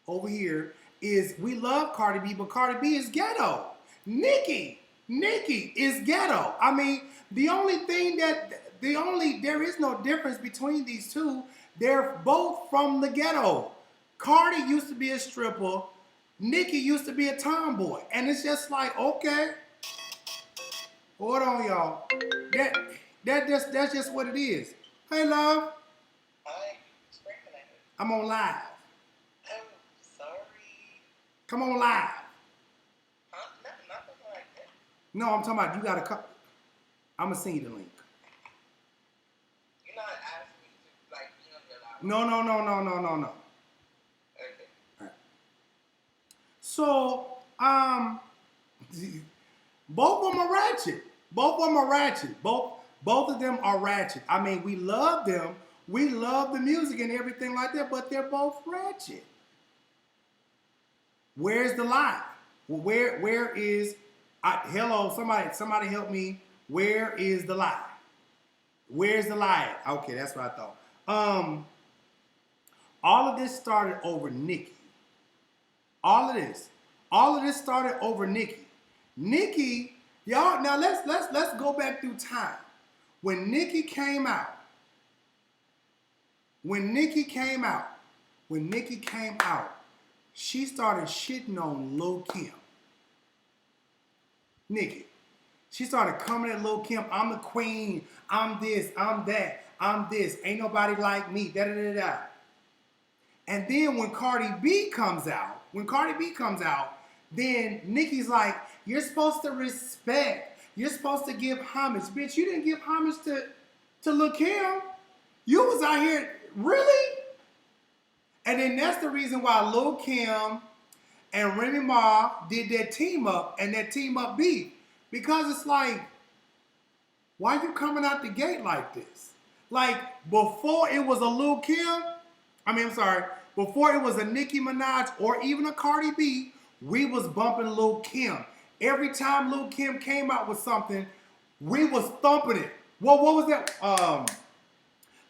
over here we love Cardi B, but Cardi B is ghetto. Nicki is ghetto. I mean, there is no difference between these two. They're both from the ghetto. Cardi used to be a stripper. Nicki used to be a tomboy. And it's just like, okay, hold on, y'all. That's just what it is. Hey, love. Hi. I'm on live. I'm sorry. Come on live. Nothing like that. No, I'm talking about you gotta come. I'm gonna send you the link. You're not asking me to like be on your live. No. Okay. All right. So, both of them are ratchet. Both of them are ratchet. Both of them are ratchet. I mean, we love them. We love the music and everything like that, but they're both ratchet. Where's the lie? Where is hello, somebody help me. Where is the lie? Where's the lie at? Okay, that's what I thought. All of this started over Nicki. All of this started over Nicki. Nicki, y'all, now let's go back through time. When Nicki came out, she started shitting on Lil Kim. Nicki. She started coming at Lil Kim. I'm the queen. I'm this. I'm that. I'm this. Ain't nobody like me. Da da da da. And then when Cardi B comes out, then Nicki's like, you're supposed to respect. You're supposed to give homage. Bitch, you didn't give homage to Lil Kim. You was out here, really? And then that's the reason why Lil Kim and Remy Ma did that team up and that team up beef. Because it's like, why you coming out the gate like this? Like, before it was a Lil Kim, before it was a Nicki Minaj or even a Cardi B, we was bumping Lil Kim. Every time Lil Kim came out with something, we was thumping it. What was that?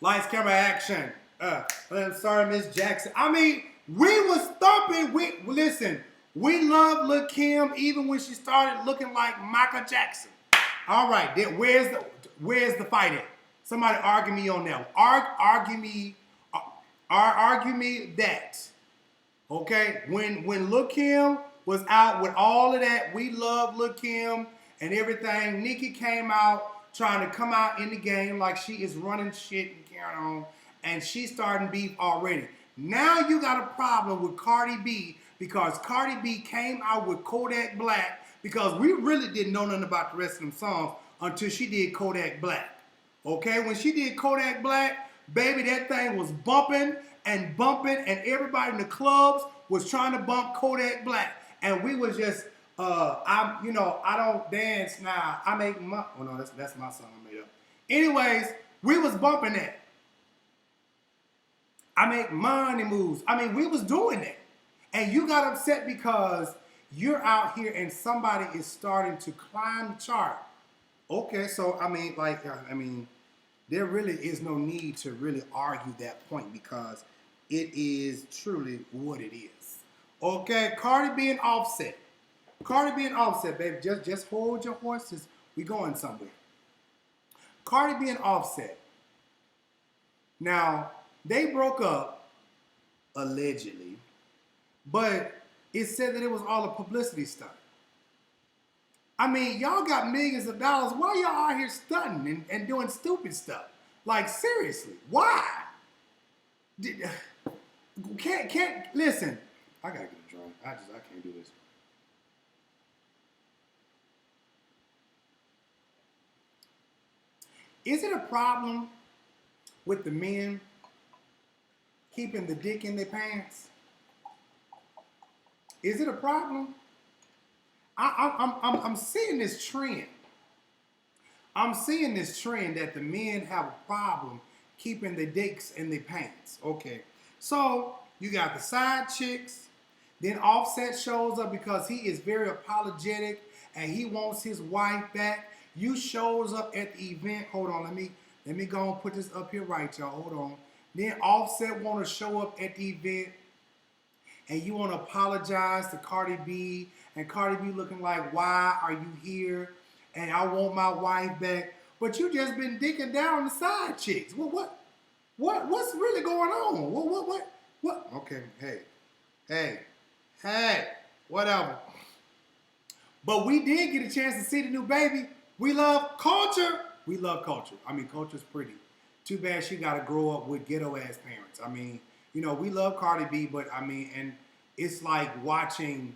Lights, camera, action. I'm sorry, Miss Jackson. I mean, we was thumping. Listen, we love Lil Kim even when she started looking like Michael Jackson. All right, then where's the fight at? Somebody argue me on that. Argue me that. Okay, when Lil Kim was out with all of that, we love Lil Kim and everything. Nicki came out trying to come out in the game like she is running shit and carrying on, and she's starting beef already. Now you got a problem with Cardi B because Cardi B came out with Kodak Black because we really didn't know nothing about the rest of them songs until she did Kodak Black. Okay, when she did Kodak Black, baby, that thing was bumping, and everybody in the clubs was trying to bump Kodak Black. And we was just, I don't dance now. I make money. Oh no, that's my song I made up. Anyways, we was bumping that. I make money moves. I mean, we was doing that. And you got upset because you're out here and somebody is starting to climb the chart. Okay, so there really is no need to really argue that point because it is truly what it is. Okay, Cardi B and Offset. Baby. Just hold your horses. We going somewhere. Cardi B and Offset. Now, they broke up, allegedly, but it said that it was all a publicity stunt. I mean, y'all got millions of dollars. Why y'all out here stunting and doing stupid stuff? Like, seriously, why? Can't listen. I gotta get a drawing. I can't do this. Is it a problem with the men keeping the dick in their pants? Is it a problem? I'm seeing this trend. I'm seeing this trend that the men have a problem keeping the dicks in their pants. Okay, so you got the side chicks. Then Offset shows up because he is very apologetic and he wants his wife back. You shows up at the event. Hold on, let me go and put this up here right, y'all. Hold on. Then Offset want to show up at the event and you want to apologize to Cardi B, and Cardi B looking like, why are you here? And I want my wife back. But you just been dicking down the side chicks. Well, what? What's really going on? What? Okay, hey, whatever. But we did get a chance to see the new baby. We love culture. We love culture. I mean, culture's pretty. Too bad she got to grow up with ghetto ass parents. I mean, you know, we love Cardi B, but I mean, and it's like watching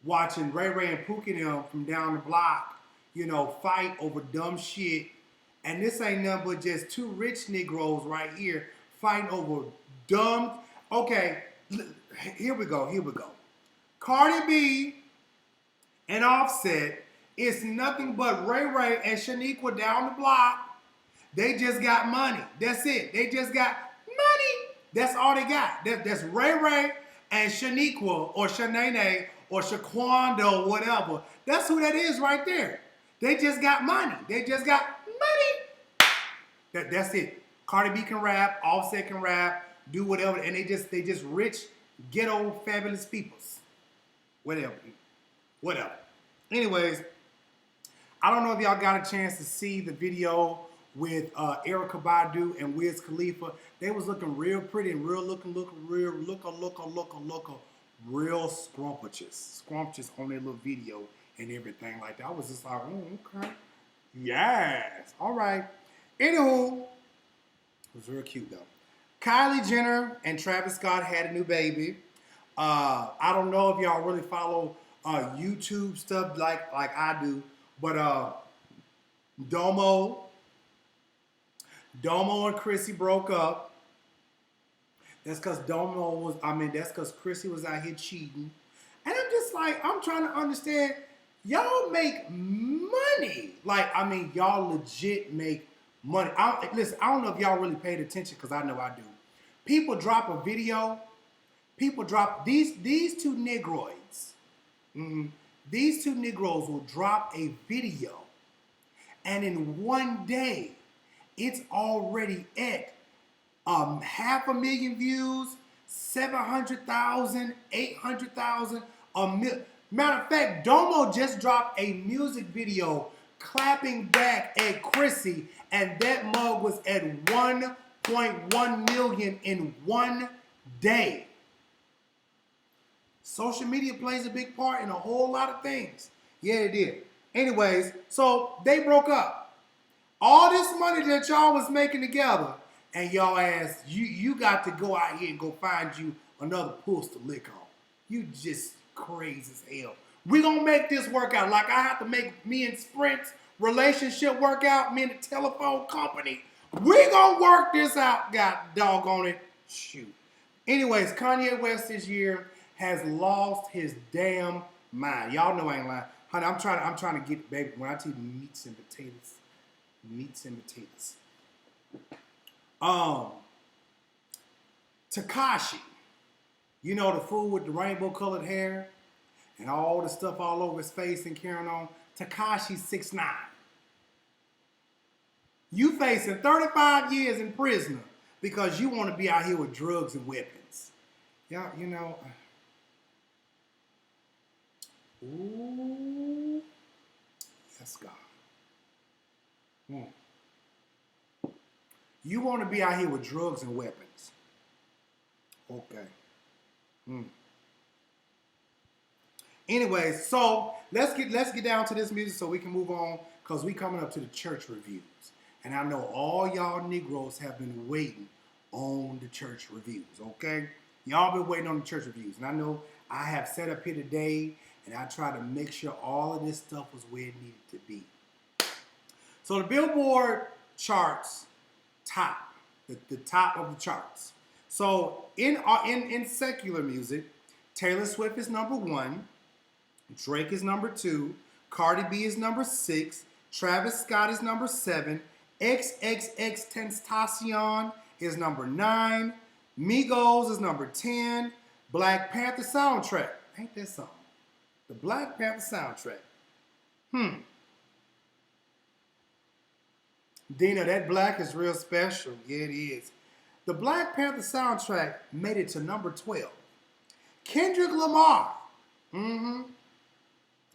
Ray Ray and Pookie them from down the block, you know, fight over dumb shit. And this ain't nothing but just two rich Negroes right here fighting over dumb. Okay, here we go. Cardi B and Offset is nothing but Ray Ray and Shaniqua down the block. They just got money. That's it. They just got money. That's all they got. That's Ray Ray and Shaniqua or Shanae or Shaquanda or whatever. That's who that is right there. They just got money. They just got money. That's it. Cardi B can rap. Offset can rap. Do whatever. And they just rich, ghetto, fabulous peoples. Whatever. Anyways, I don't know if y'all got a chance to see the video with Erykah Badu and Wiz Khalifa. They was looking real pretty and real real scrumptious on their little video and everything like that. I was just like, oh, okay. Yes. All right. Anywho, it was real cute though. Kylie Jenner and Travis Scott had a new baby. I don't know if y'all really follow YouTube stuff like I do, but Domo and Chrissy broke up. That's because Chrissy was out here cheating. And I'm just like, I'm trying to understand, y'all make money. Like, I mean, y'all legit make money. Listen, I don't know if y'all really paid attention, because I know I do. People drop a video. People drop, these two Negroids. These two Negroes will drop a video. And in one day, it's already at 500,000 views, 700,000, 800,000, a million. Matter of fact, Domo just dropped a music video clapping back at Chrissy, and that mug was at 1.1 million in one day. Social media plays a big part in a whole lot of things. Yeah, it did. Anyways, so they broke up. All this money that y'all was making together, and y'all ass, you got to go out here and go find you another puss to lick on. You just crazy as hell. We gonna make this work out. Like I have to make me and Sprint's relationship work out, me and the telephone company. We gonna work this out, god doggone it. Shoot. Anyways, Kanye West this year has lost his damn mind. Y'all know I ain't lying. Honey, I'm trying to get, baby, when I tell you meats and potatoes. Tekashi, you know, the fool with the rainbow colored hair and all the stuff all over his face and carrying on. Tekashi 6ix9ine. You facing 35 years in prison because you want to be out here with drugs and weapons. Y'all, you know. Ooh. Yes, God. You want to be out here with drugs and weapons. Okay. Anyways, so let's get down to this music so we can move on, because we coming up to the church reviews. And I know all y'all Negroes have been waiting on the church reviews, okay? Y'all been waiting on the church reviews. And I know I have set up here today, and I try to make sure all of this stuff was where it needed to be. So the Billboard charts top, the top of the charts. So in secular music, Taylor Swift is number 1, Drake is number 2, Cardi B is number 6, Travis Scott is number 7, XXXTentacion is number 9, Migos is number 10, Black Panther soundtrack. Ain't that something? The Black Panther soundtrack. Dina, that black is real special. Yeah, it is. The Black Panther soundtrack made it to number 12. Kendrick Lamar.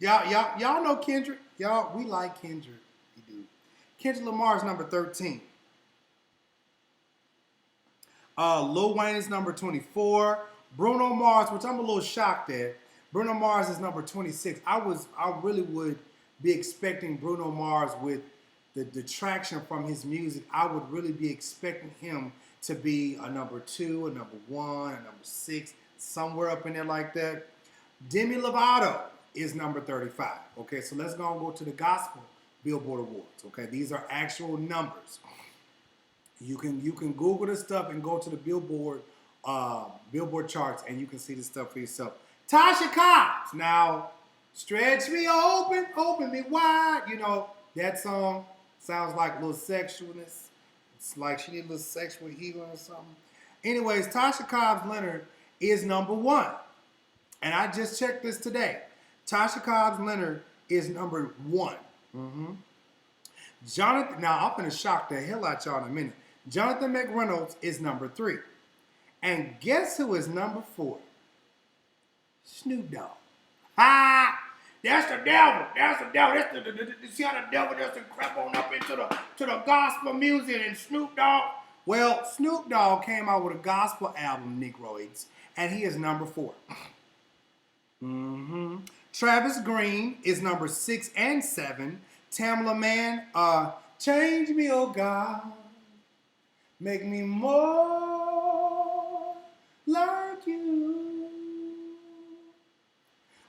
Y'all know Kendrick. Y'all, we like Kendrick. We do. Kendrick Lamar is number 13. Lil Wayne is number 24. Bruno Mars, which I'm a little shocked at. Bruno Mars is number 26. I really would be expecting Bruno Mars with the traction from his music. I would really be expecting him to be a number 2, a number 1, a number 6, somewhere up in there like that. Demi Lovato is number 35. Okay, so let's go to the gospel Billboard Awards. Okay, these are actual numbers. You can Google this stuff and go to the Billboard charts, and you can see this stuff for yourself. Tasha Cobbs. Now, stretch me open me wide. You know, that song sounds like a little sexualness. It's like she needs a little sexual healing or something. Anyways, Tasha Cobbs Leonard is number 1. And I just checked this today. Tasha Cobbs Leonard is number 1. Jonathan, now I'm going to shock the hell out y'all in a minute. Jonathan McReynolds is number 3. And guess who is number 4? Snoop Dogg. Ha! That's the devil. That's the devil. That's the see how the devil just crept on up into the gospel music and Snoop Dogg. Well, Snoop Dogg came out with a gospel album, Negroids, and he is number 4. Travis Green is number 6 and 7. Tamla Mann, change me, oh God, make me more like you.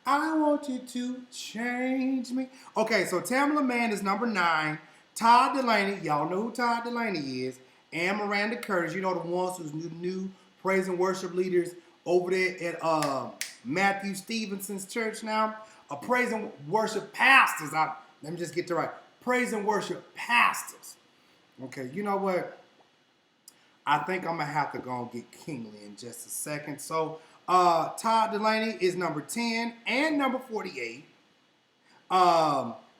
I want you to change me. Okay, so Tamla Mann is number 9. Todd Delaney, y'all know who Todd Delaney is, and Miranda Curtis, you know the ones who's new praise and worship leaders over there at Matthew Stevenson's church now. Praise and worship pastors. Let me just get to right. Praise and worship pastors. Okay, you know what? I think I'm going to have to go and get kingly in just a second. So, Todd Delaney is number 10 and number 48.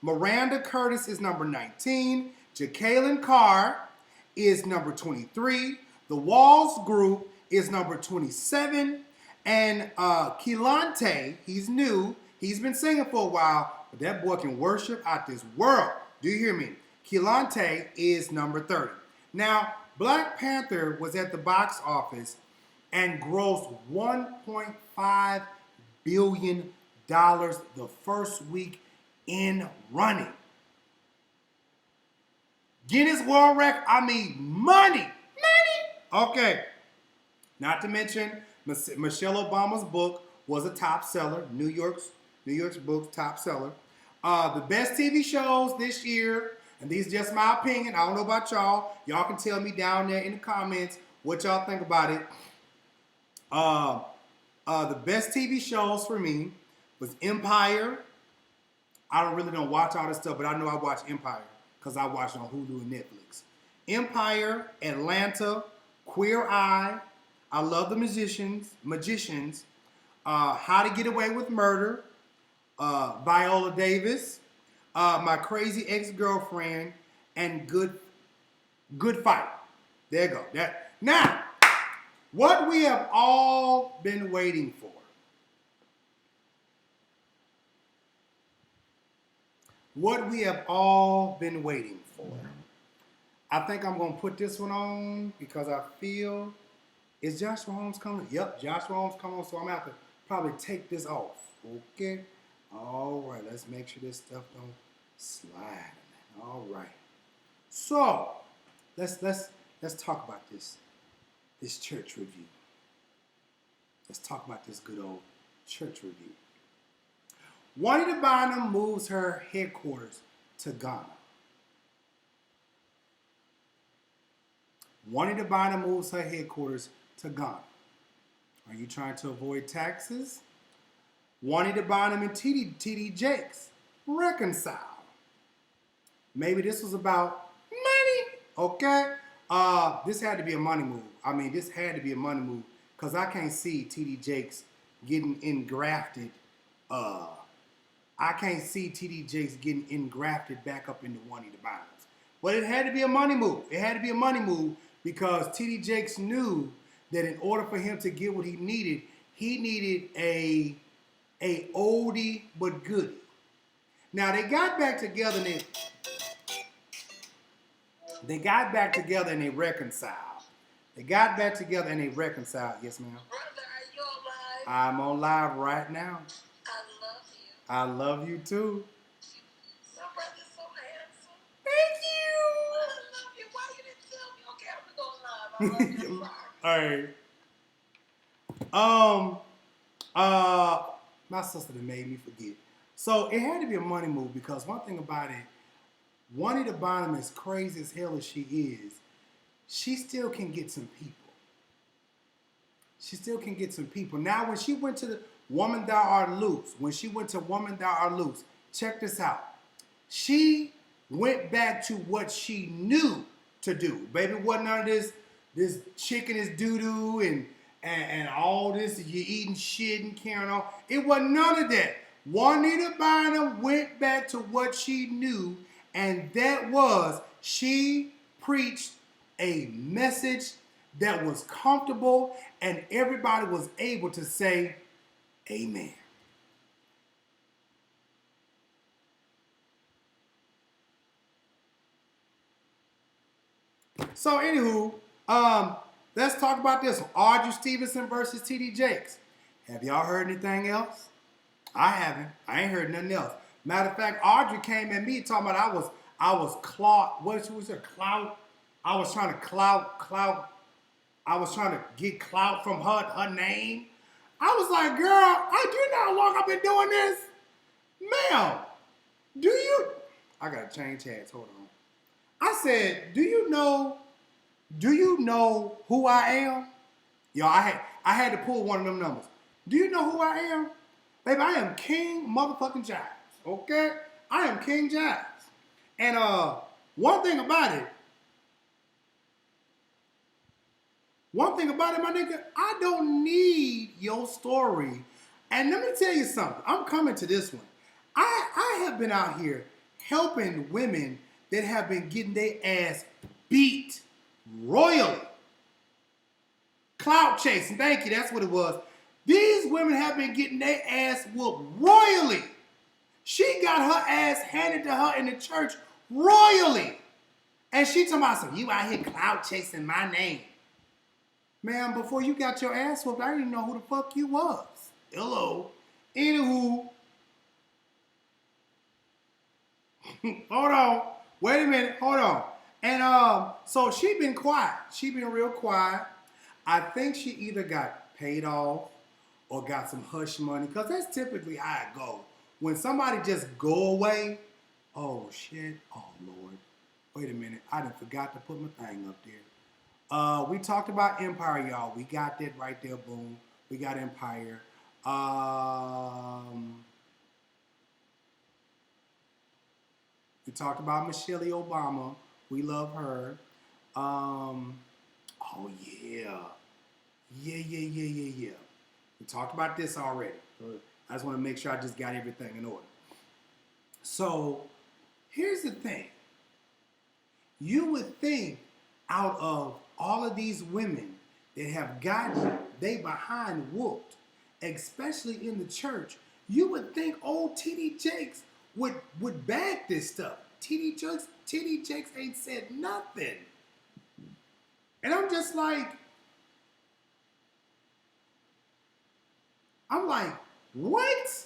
Miranda Curtis is number 19. Jacqueline Carr is number 23. The Walls Group is number 27. And Kehlante, he's new. He's been singing for a while, but that boy can worship out this world. Do you hear me? Kehlante is number 30. Now, Black Panther was at the box office and grossed $1.5 billion the first week in running. Guinness World Record, I mean money. Okay. Not to mention, Michelle Obama's book was a top seller. New York's book, top seller. The best TV shows this year, and these are just my opinion. I don't know about y'all. Y'all can tell me down there in the comments what y'all think about it. The best TV shows for me was Empire. I don't watch all this stuff, but I know I watch Empire because I watch it on Hulu and Netflix. Empire, Atlanta, Queer Eye. I love the magicians. How to Get Away with Murder. Viola Davis. My Crazy Ex-Girlfriend, and Good Fight. There you go. Now, what we have all been waiting for. What we have all been waiting for. I think I'm going to put this one on because I feel, is Joshua Holmes coming? Yep, Joshua Holmes coming, so I'm going to have to probably take this off. Okay? All right, let's make sure this stuff don't slide. All right. So, let's talk about this church review. Let's talk about this good old church review. Juanita Bynum moves her headquarters to Ghana. Juanita Bynum moves her headquarters to Ghana. Are you trying to avoid taxes? Juanita Bynum and T.D. Jakes reconcile. Maybe this was about money. Okay? This had to be a money move. This had to be a money move because I can't see T.D. Jakes getting engrafted. I can't see T.D. Jakes getting engrafted back up into Juanita Bynum. But it had to be a money move. It had to be a money move because T.D. Jakes knew that in order for him to get what he needed a oldie but goodie. Now they got back together and they reconciled. They got back together and they reconciled. Yes, ma'am. Brother, are you alive? I'm on live right now. I love you. I love you too. My brother's so handsome. Thank you. I love you. Why you didn't tell me? Okay, I'm gonna go live. I love you. All right. My sister that made me forget. So it had to be a money move because one thing about it, Juanita Bynum, as crazy as hell as she is, she still can get some people. She still can get some people. Now, when she went to the Woman Thou Art Loose, check this out. She went back to what she knew to do. Baby, wasn't none of this chicken is doo-doo and all this, you eating shit and carrying on. It wasn't none of that. Juanita Bynum went back to what she knew, and that was she preached a message that was comfortable and everybody was able to say, amen. So anywho, let's talk about this one. Audrey Stevenson versus T.D. Jakes. Have y'all heard anything else? I haven't. I ain't heard nothing else. Matter of fact, Audrey came at me talking about I was clout. What was it? Clout. I was trying to clout. I was trying to get clout from her name. I was like, girl, do you know how long I've been doing this? Ma'am, do you? I gotta change hats. Hold on. I said, do you know who I am? Yo, I had to pull one of them numbers. Do you know who I am? Baby, I am King motherfucking Jives. Okay? I am King Jives. And one thing about it, my nigga, I don't need your story. And let me tell you something. I'm coming to this one. I have been out here helping women that have been getting their ass beat royally. Clout chasing, thank you, that's what it was. These women have been getting their ass whooped royally. She got her ass handed to her in the church royally. And she talking about some, you out here clout chasing my name. Man, before you got your ass whooped, I didn't even know who the fuck you was. Hello. Anywho. Hold on. Wait a minute. Hold on. And so she been quiet. She been real quiet. I think she either got paid off or got some hush money. Because that's typically how it go. When somebody just go away, oh shit. Oh Lord. Wait a minute. I done forgot to put my thing up there. We talked about Empire, y'all. We got that right there, boom. We got Empire. We talked about Michelle Obama. We love her. Oh, yeah. Yeah. We talked about this already. I just want to make sure I just got everything in order. So, here's the thing. You would think out of all of these women that have gotten they behind whooped, especially in the church, you would think old T.D. Jakes would back this stuff. T.D. Jakes ain't said nothing. And I'm just like, what?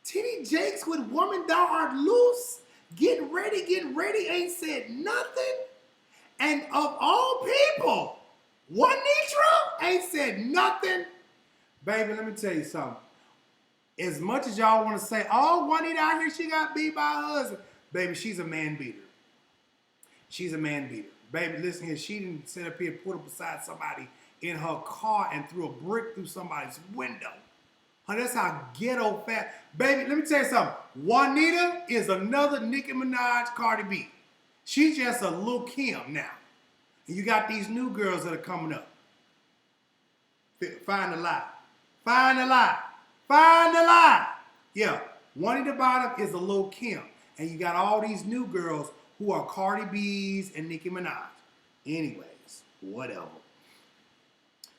T.D. Jakes with Woman Thou Art Loose? Get ready, ain't said nothing. And of all people, Juanitra ain't said nothing. Baby, let me tell you something. As much as y'all want to say, oh, Juanita out here, she got beat by her husband. Baby, she's a man beater. She's a man beater. Baby, listen here, she didn't sit up here, put up beside somebody in her car and threw a brick through somebody's window. That's how ghetto fat. Baby, let me tell you something. Juanita is another Nicki Minaj, Cardi B. She's just a Lil' Kim now. And you got these new girls that are coming up. Find the lie. Find the lie. Find the lie. Yeah, Juanita Bottom is a Lil' Kim. And you got all these new girls who are Cardi B's and Nicki Minaj. Anyways, whatever.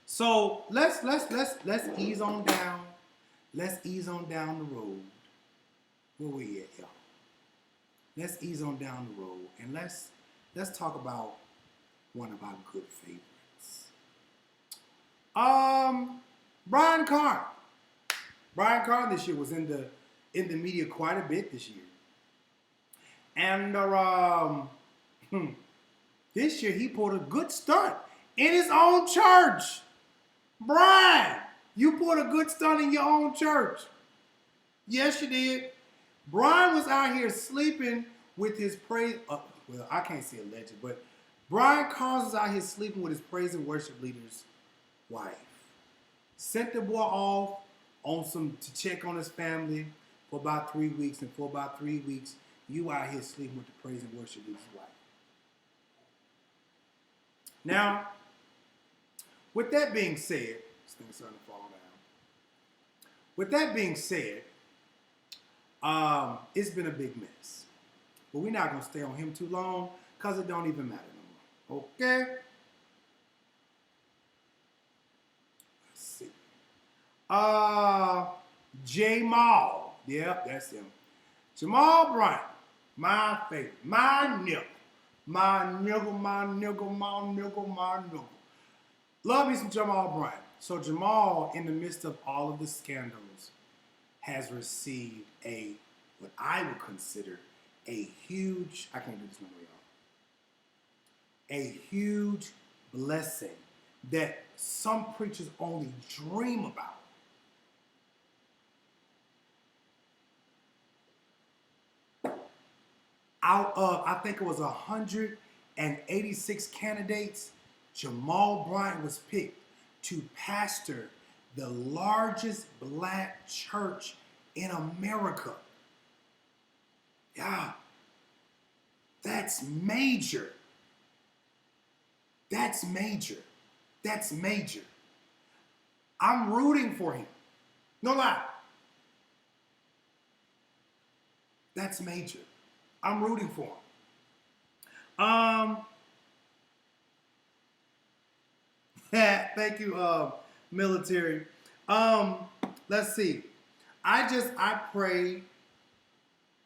So let's ease on down. Let's ease on down the road. Where we at, y'all? Let's ease on down the road and let's talk about one of our good favorites. Brian Carn. Brian Carn this year was in the media quite a bit this year. And this year he pulled a good stunt in his own church. Brian, you pulled a good stunt in your own church. Yes, you did. Brian was out here sleeping with his praise. Well, I can't say alleged, but Brian Carnes was out here sleeping with his praise and worship leader's wife. Sent the boy off on to check on his family for about 3 weeks, and for about 3 weeks, you out here sleeping with the praise and worship leader's wife. Now, with that being said, this thing's starting to fall down. With that being said, it's been a big mess. But we're not going to stay on him too long because it don't even matter no more. Okay? Let's see. Jamal. Yep, that's him. Jamal Bryant. My favorite. My nigga. My nigga, my nigga, my nigga, my nigga. Love me some Jamal Bryant. So Jamal, in the midst of all of the scandals, has received what I would consider a huge, I can't do this no more, y'all. A huge blessing that some preachers only dream about. Out of, I think it was 186 candidates, Jamal Bryant was picked to pastor the largest black church in America. Yeah, that's major. That's major. That's major. I'm rooting for him. No lie. That's major. I'm rooting for him. Thank you, military. Let's see. I pray,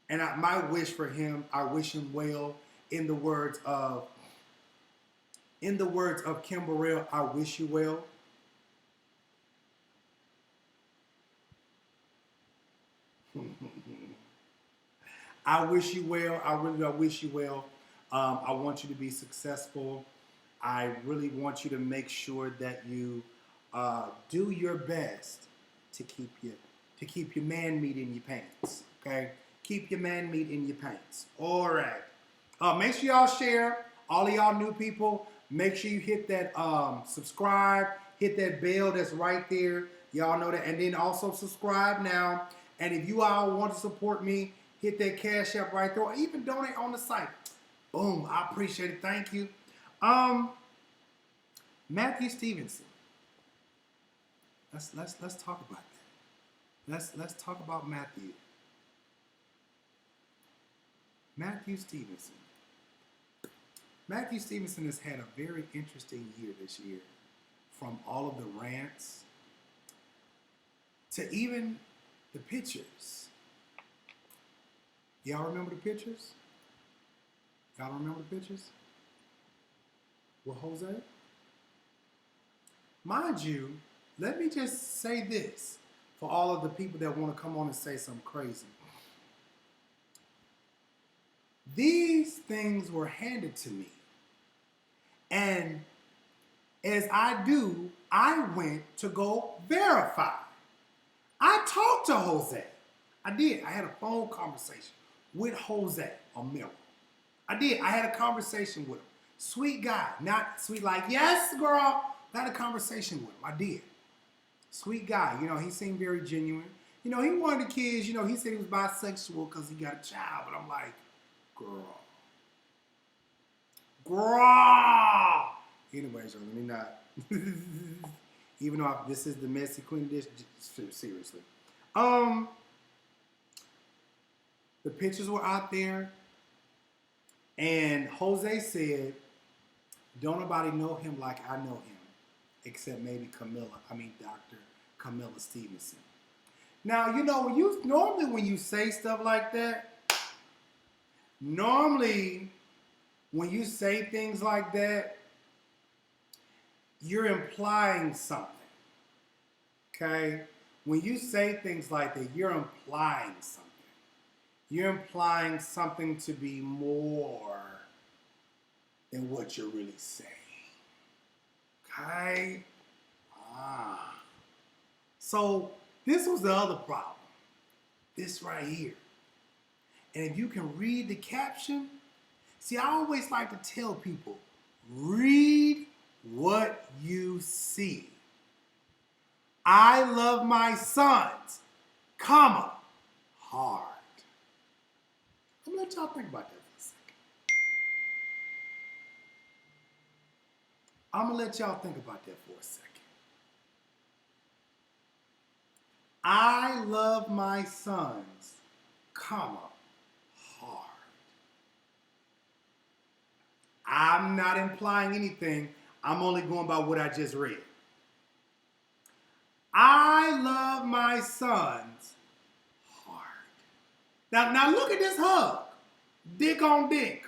and my wish for him, I wish him well. In the words of Kim Burrell, I wish you well. I wish you well. I really wish you well. I want you to be successful. I really want you to make sure that you do your best to keep your man meat in your pants. Okay, keep your man meat in your pants. All right. Make sure y'all share. All of y'all new people, make sure you hit that subscribe, hit that bell that's right there. Y'all know that, and then also subscribe now. And if you all want to support me, hit that Cash App right there, or even donate on the site. Boom, I appreciate it. Thank you. Matthew Stevenson. Let's talk about that. Let's talk about Matthew. Matthew Stevenson. Matthew Stevenson has had a very interesting year this year, from all of the rants to even the pictures. Y'all remember the pictures? Y'all remember the pictures? With Jose? Mind you, let me just say this for all of the people that want to come on and say something crazy. These things were handed to me. And as I do, I went to go verify. I talked to Jose. I did. I had a phone conversation with Jose Amiro. I did. I had a conversation with him. Sweet guy. Not sweet like, yes, girl. I had a conversation with him. I did. Sweet guy. You know, he seemed very genuine. You know, he wanted the kids. You know, he said he was bisexual because he got a child. But I'm like, girl. Anyways, let me not. Even though this is the messy queen dish, seriously. The pictures were out there, and Jose said, "Don't nobody know him like I know him, except maybe Dr. Camilla Stevenson." Now, you know, when you say stuff like that, normally when you say things like that, you're implying something. Okay? When you say things like that, you're implying something. You're implying something to be more than what you're really saying. Okay? So this was the other problem. This right here. And if you can read the caption, see, I always like to tell people, read what you see. I love my sons, comma, hard. I'm gonna let y'all think about that for a second. I'm gonna let y'all think about that for a second. I love my sons, comma, hard. I'm not implying anything. I'm only going by what I just read. I love my sons hard. Now look at this hug. Dick on dick.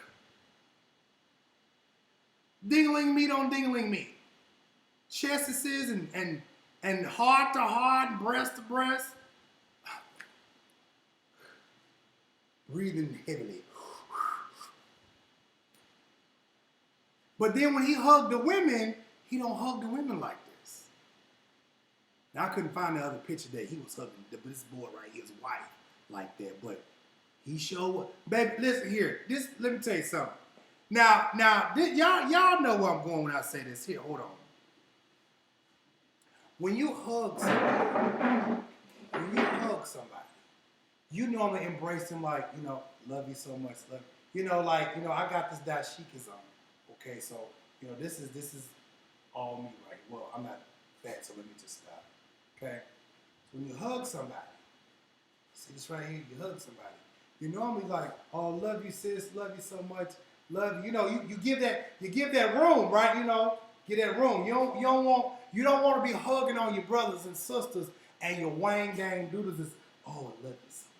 Dingling meat on dingling meat. Chestises and heart to heart, breast to breast. Breathing heavily. But then when he hugged the women, he don't hug the women like this. Now I couldn't find the other picture that he was hugging this boy right here, his wife, like that. But he showed up. Baby, listen here. Let me tell you something. Now, y'all know where I'm going when I say this. Here, hold on. When you hug somebody, you normally embrace them like, love you so much. Love, I got this dashikis on. Okay, so, this is all me, right? Well, I'm not fat, so let me just stop. Okay? So when you hug somebody, see this right here, you hug somebody. You normally like, oh, love you, sis, love you so much, love you. You give that room, right? Get that room. You don't want to be hugging on your brothers and sisters and your wang gang doodles is, oh, I love you so much.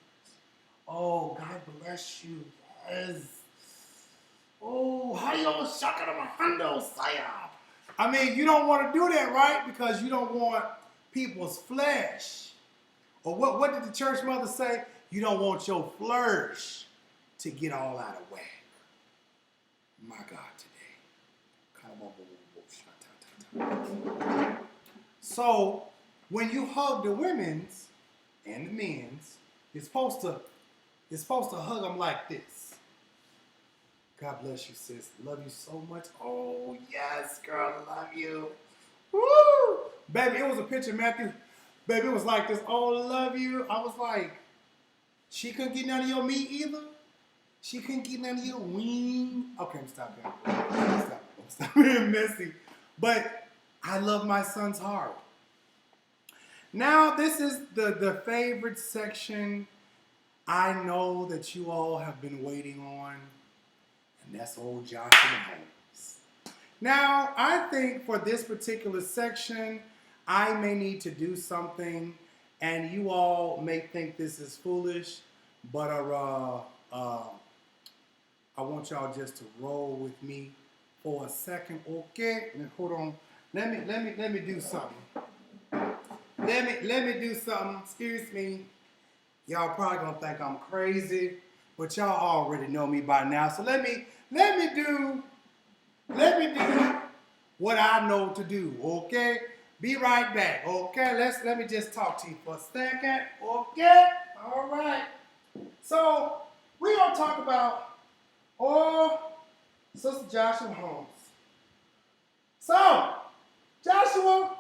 Oh, God bless you. Yes. Oh, how you all shucking on my hundo, saya? I mean, you don't want to do that, right? Because you don't want people's flesh. Or what did the church mother say? You don't want your flourish to get all out of whack. My God, today. So, when you hug the women's and the men's, you're supposed to hug them like this. God bless you, sis. Love you so much. Oh, yes, girl, love you. Woo! Baby, it was a picture, Matthew. Baby, it was like this. Oh, love you. I was like, she couldn't get none of your meat either. She couldn't get none of your wing. Okay, I'm stopping. I'm being messy. But I love my son's heart. Now, this is the favorite section I know that you all have been waiting on. And that's old Joshua Holmes. Now, I think for this particular section, I may need to do something, and you all may think this is foolish, but I want y'all just to roll with me for a second, okay? Now, hold on. Let me do something. Let me do something. Excuse me. Y'all probably gonna think I'm crazy, but y'all already know me by now. So let me do what I know to do, okay? Be right back, okay? Let me just talk to you for a second, okay? All right. So we're gonna talk about Sister Joshua Holmes. So, Joshua,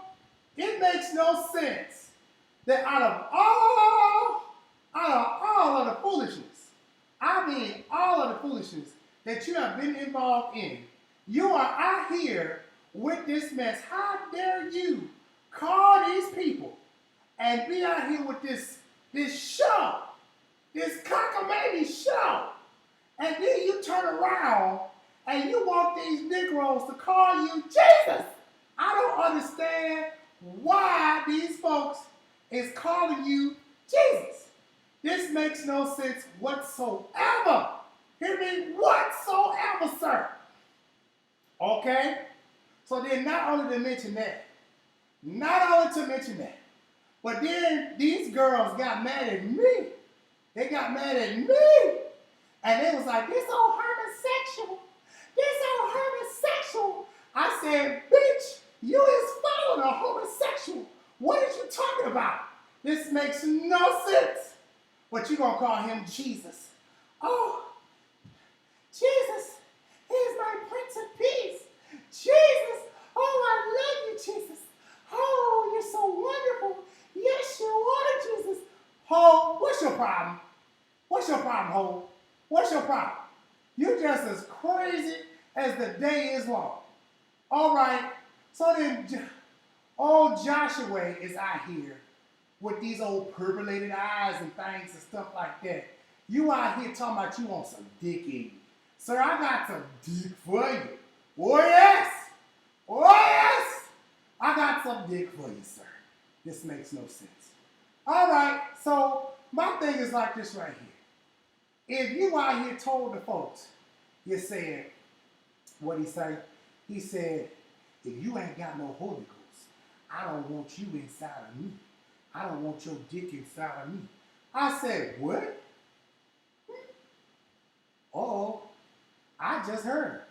it makes no sense that out of all of the foolishness, I mean all of the foolishness that you have been involved in, you are out here with this mess. How dare you call these people and be out here with this show, this cockamamie show, and then you turn around and you want these Negroes to call you Jesus. I don't understand why these folks is calling you Jesus. This makes no sense whatsoever. Hear me? Whatsoever, sir. Okay? So then not only to mention that, But then these girls got mad at me. They got mad at me. And they was like, this old homosexual. This old homosexual. I said, bitch, you is following a homosexual. What are you talking about? This makes no sense. But you gonna call him Jesus. Oh, Jesus, he is my Prince of Peace. Jesus, oh, I love you, Jesus. Oh, you're so wonderful. Yes, you are, Jesus. Ho, what's your problem? What's your problem, Ho? What's your problem? You're just as crazy as the day is long. All right, so then old Joshua is out here with these old purpurated eyes and things and stuff like that. You out here talking about you want some dick in you. Sir, I got some dick for you. Oh, yes. Oh, yes. I got some dick for you, sir. This makes no sense. All right, so my thing is like this right here. If you out here told the folks, you said, what he say? He said, if you ain't got no Holy Ghost, I don't want you inside of me. I don't want your dick inside of me. I said, what? Uh-oh, I just heard him.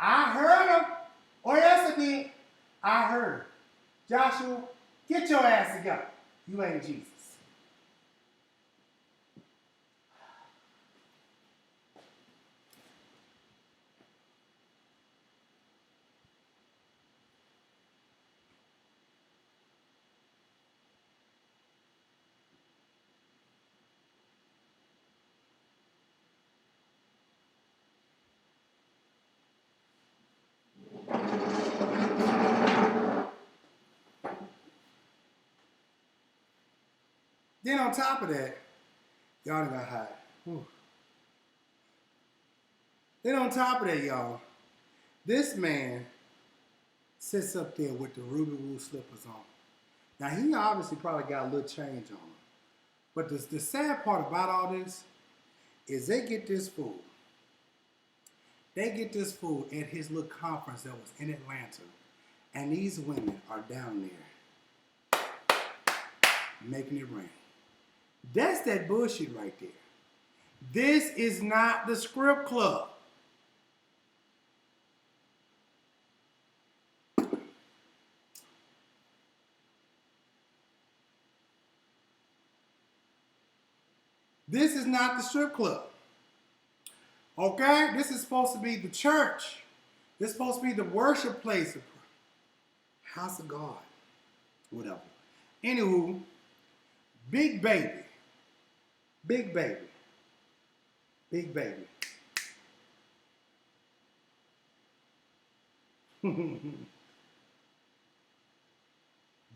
I heard him. Oh, yes, I did. I heard him. Joshua, get your ass together. You ain't Jesus. Then on top of that, y'all done got hot. Whew. Then on top of that, y'all, this man sits up there with the ruby woo slippers on. Now, he obviously probably got a little change on him. But the sad part about all this is they get this fool. They get this fool at his little conference that was in Atlanta. And these women are down there making it rain. That's that bullshit right there. This is not the script club. This is not the strip club. Okay? This is supposed to be the church. This is supposed to be the worship place. House of God. Whatever. Anywho, big baby. Big baby. Big baby.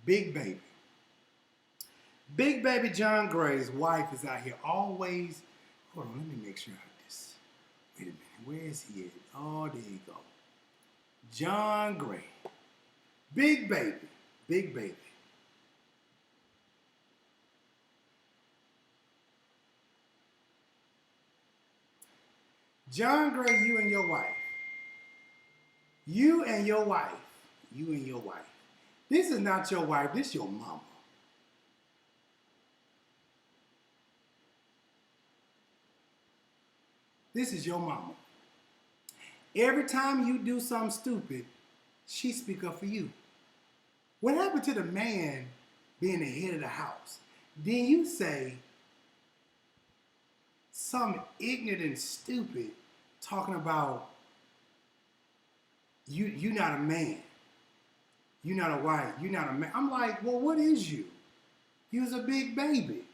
Big baby. Big baby John Gray's wife is out here always. Hold on, let me make sure I have this. Wait a minute, where is he at? Oh, there you go. John Gray. Big baby. Big baby. John Gray, you and your wife. You and your wife. You and your wife. This is not your wife, this is your mama. This is your mama. Every time you do something stupid, she speak up for you. What happened to the man being the head of the house? Then you say something ignorant and stupid talking about you not a man. You not a wife. You not a man. I'm like, well, what is you? You was a big baby.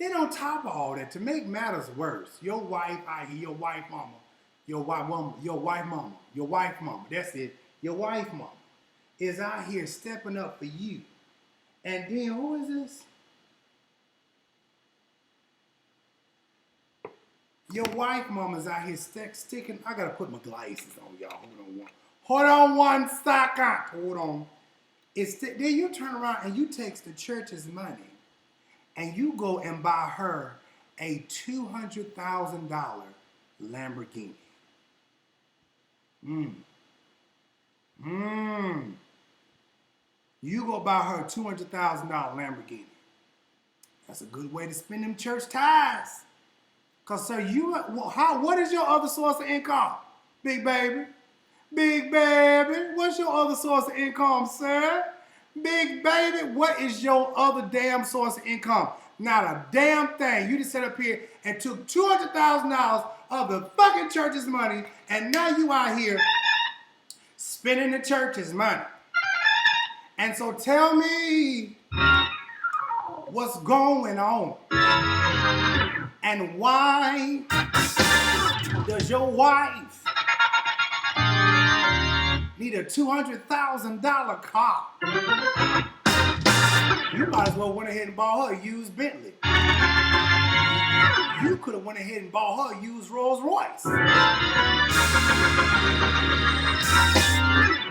Then on top of all that, to make matters worse, your wife, your wife mama, your wife mama, that's it, your wife mama is out here stepping up for you. And then who is this? Your wife mama's out here sticking, I gotta put my glasses on, y'all. Hold on one second. Hold on. Then you turn around and you take the church's money and you go and buy her a $200,000 Lamborghini. You go buy her a $200,000 Lamborghini. That's a good way to spend them church tithes. Because, sir, what is your other source of income? Big baby. Big baby. What's your other source of income, sir? Big baby, what is your other damn source of income? Not a damn thing. You just sat up here and took $200,000 of the fucking church's money, and now you out here spending the church's money. And so tell me what's going on. And why does your wife need a $200,000 car? You might as well went ahead and bought her a used Bentley. You could have went ahead and bought her a used Rolls Royce.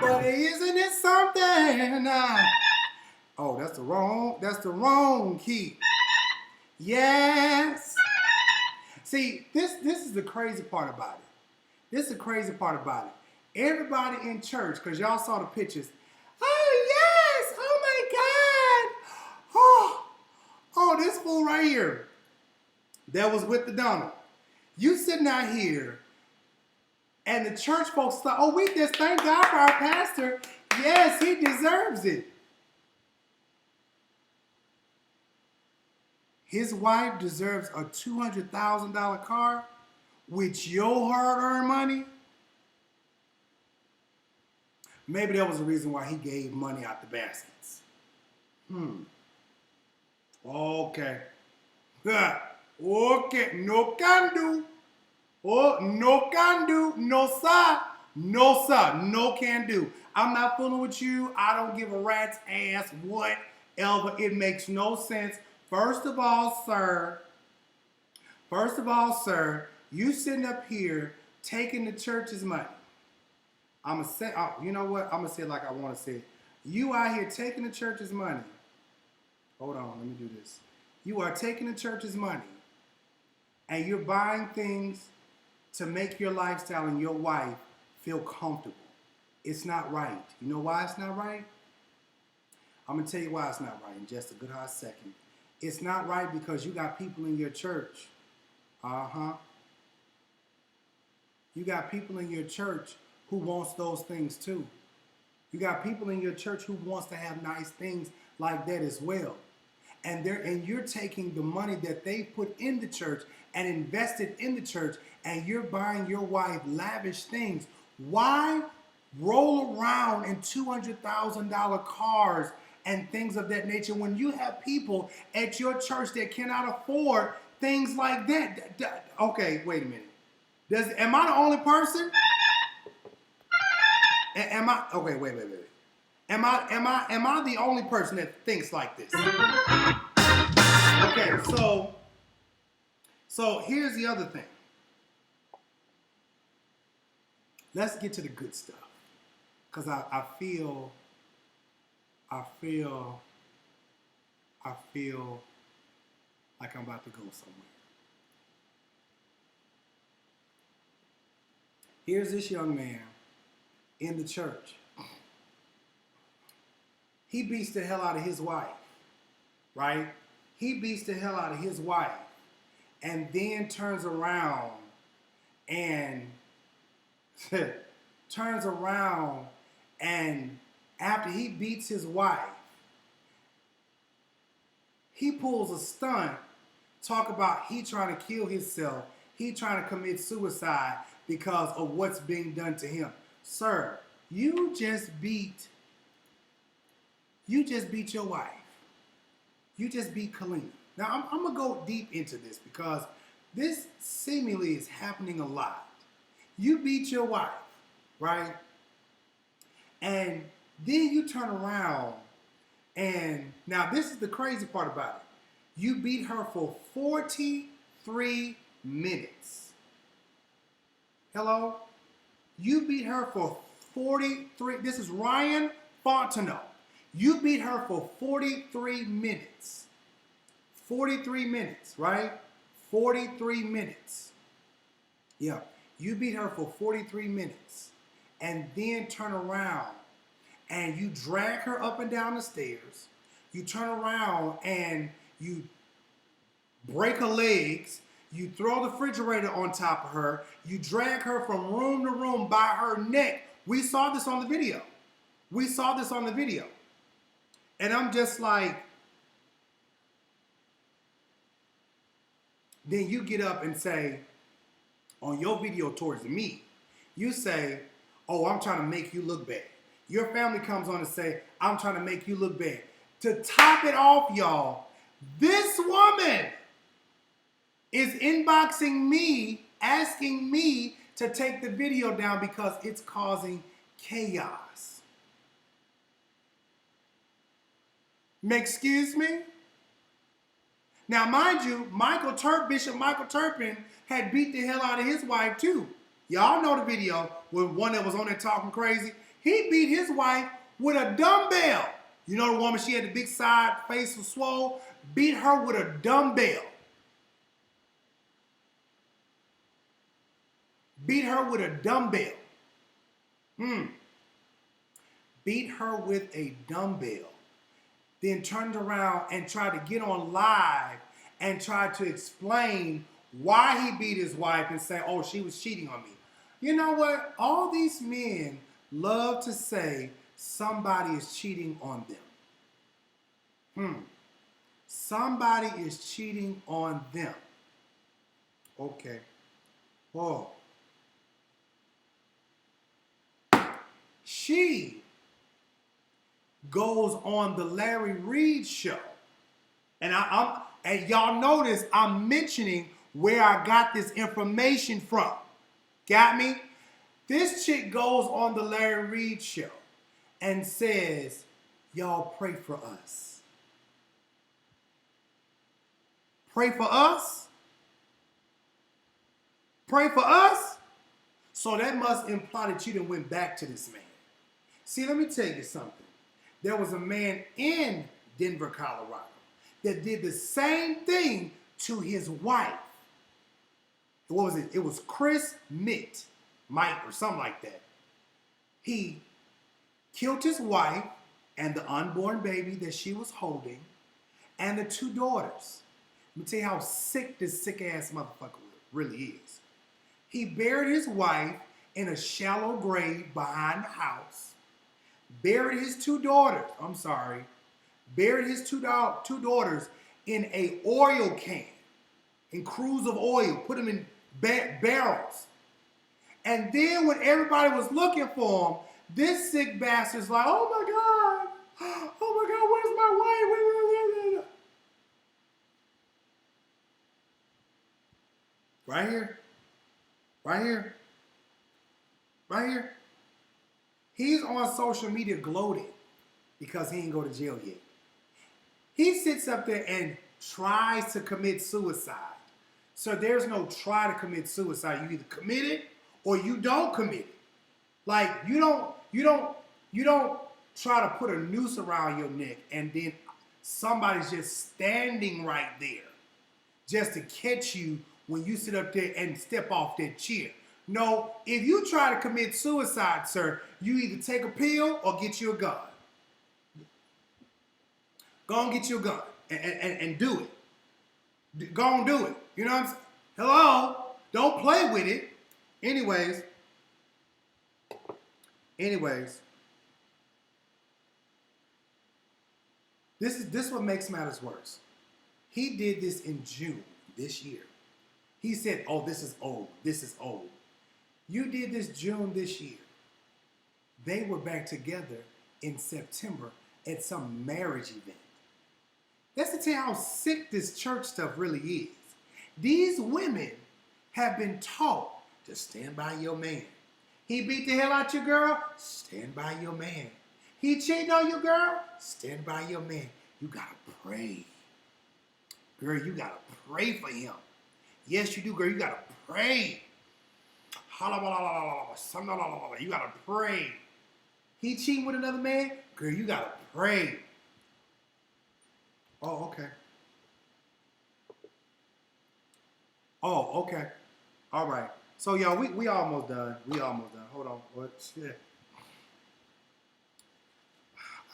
But isn't it something? Oh, that's the wrong key. Yes. See, this is the crazy part about it. This is the crazy part about it. Everybody in church, because y'all saw the pictures. Oh, yes. Oh, my God. Oh, this fool right here that was with the Donald. You sitting out here, and the church folks thought, oh, we just thank God for our pastor. Yes, he deserves it. His wife deserves a $200,000 car with your hard-earned money. Maybe that was the reason why he gave money out the baskets. Okay. Okay. No can do. Oh, no can do. No, sir. No, sir. No can do. I'm not fooling with you. I don't give a rat's ass whatever. It makes no sense. First of all, sir, you sitting up here taking the church's money. I'm going to say, you know what? I'm going to say it like I want to say it. You out here taking the church's money. Hold on, let me do this. You are taking the church's money and you're buying things to make your lifestyle and your wife feel comfortable. It's not right. You know why it's not right? I'm going to tell you why it's not right in just a good hot second. It's not right because you got people in your church. You got people in your church who wants those things too. You got people in your church who wants to have nice things like that as well. And you're taking the money that they put in the church and invested in the church, and you're buying your wife lavish things. Why roll around in $200,000 cars and things of that nature when you have people at your church that cannot afford things like that? Okay, wait a minute. Am I the only person? Am I? Okay, wait. Am I the only person that thinks like this? Okay, so here's the other thing. Let's get to the good stuff, because I feel like I'm about to go somewhere. Here's this young man in the church. He beats the hell out of his wife, right? He beats the hell out of his wife and then turns around and after he beats his wife, he pulls a stunt, talk about he trying to kill himself, he trying to commit suicide because of what's being done to him. Sir, you just beat your wife. You just beat Kalina. Now, I'm going to go deep into this because this seemingly is happening a lot. You beat your wife, right? And then you turn around and now this is the crazy part about it. You beat her for 43 minutes. Hello? You beat her for 43. This is Ryan Fontenot. You beat her for 43 minutes. 43 minutes, right? 43 minutes. Yeah. You beat her for 43 minutes. And then turn around and you drag her up and down the stairs. You turn around and you break her legs. You throw the refrigerator on top of her. You drag her from room to room by her neck. We saw this on the video. We saw this on the video. And I'm just like, then you get up and say, on your video towards me, you say, oh, I'm trying to make you look bad. Your family comes on and say, I'm trying to make you look bad. To top it off, y'all, this woman is inboxing me, asking me to take the video down because it's causing chaos. Excuse me? Now, mind you, Bishop Michael Turpin had beat the hell out of his wife too. Y'all know the video with one that was on there talking crazy. He beat his wife with a dumbbell. You know the woman, she had the big side, face was swole. Beat her with a dumbbell. Beat her with a dumbbell. Beat her with a dumbbell. Then turned around and tried to get on live and tried to explain why he beat his wife and say, oh, she was cheating on me. You know what? All these men love to say somebody is cheating on them. Somebody is cheating on them. Okay. Whoa. She goes on the Larry Reed show. And and y'all notice I'm mentioning where I got this information from. Got me? This chick goes on the Larry Reed show and says, y'all pray for us. Pray for us? Pray for us? So that must imply that you done went back to this man. See, let me tell you something. There was a man in Denver, Colorado that did the same thing to his wife. What was it? It was Chris Mike or something like that. He killed his wife and the unborn baby that she was holding and the 2 daughters. Let me tell you how sick this sick-ass motherfucker really is. He buried his wife in a shallow grave behind the house. Buried his 2 daughters. Buried his two daughters in a oil can, in crews of oil. Put them in barrels. And then when everybody was looking for him, this sick bastard's like, oh my God, where's my wife? Right here. Right here. Right here. He's on social media gloating because he didn't go to jail yet. He sits up there and tries to commit suicide. So there's no try to commit suicide. You either commit it or you don't commit it. Like you don't try to put a noose around your neck and then somebody's just standing right there just to catch you when you sit up there and step off that chair. No, if you try to commit suicide, sir, you either take a pill or get you a gun. Go and get you a gun and do it. Go and do it. You know what I'm saying? Hello? Don't play with it. Anyways. This is what makes matters worse. He did this in June this year. He said, oh, this is old. This is old. You did this June this year. They were back together in September at some marriage event. That's to tell you how sick this church stuff really is. These women have been taught to stand by your man. He beat the hell out your girl? Stand by your man. He cheated on your girl? Stand by your man. You gotta pray. Girl, you gotta pray for him. Yes, you do, girl. You gotta pray. You gotta pray. He cheating with another man? Girl, you gotta pray. Oh, okay. Oh, okay. All right. So, y'all, we almost done. Hold on. What? Shit.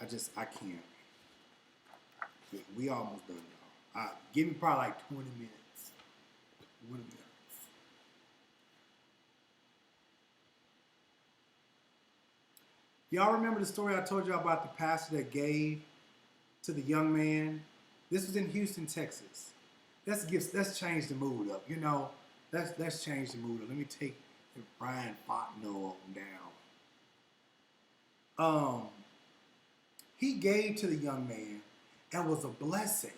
I can't. We almost done, y'all. Give me probably like 20 minutes. 20 minutes. Y'all remember the story I told y'all about the pastor that gave to the young man? This was in Houston, Texas. Let's change the mood up. You know, let's change the mood up. Let me take Brian Fontenot down. He gave to the young man and was a blessing.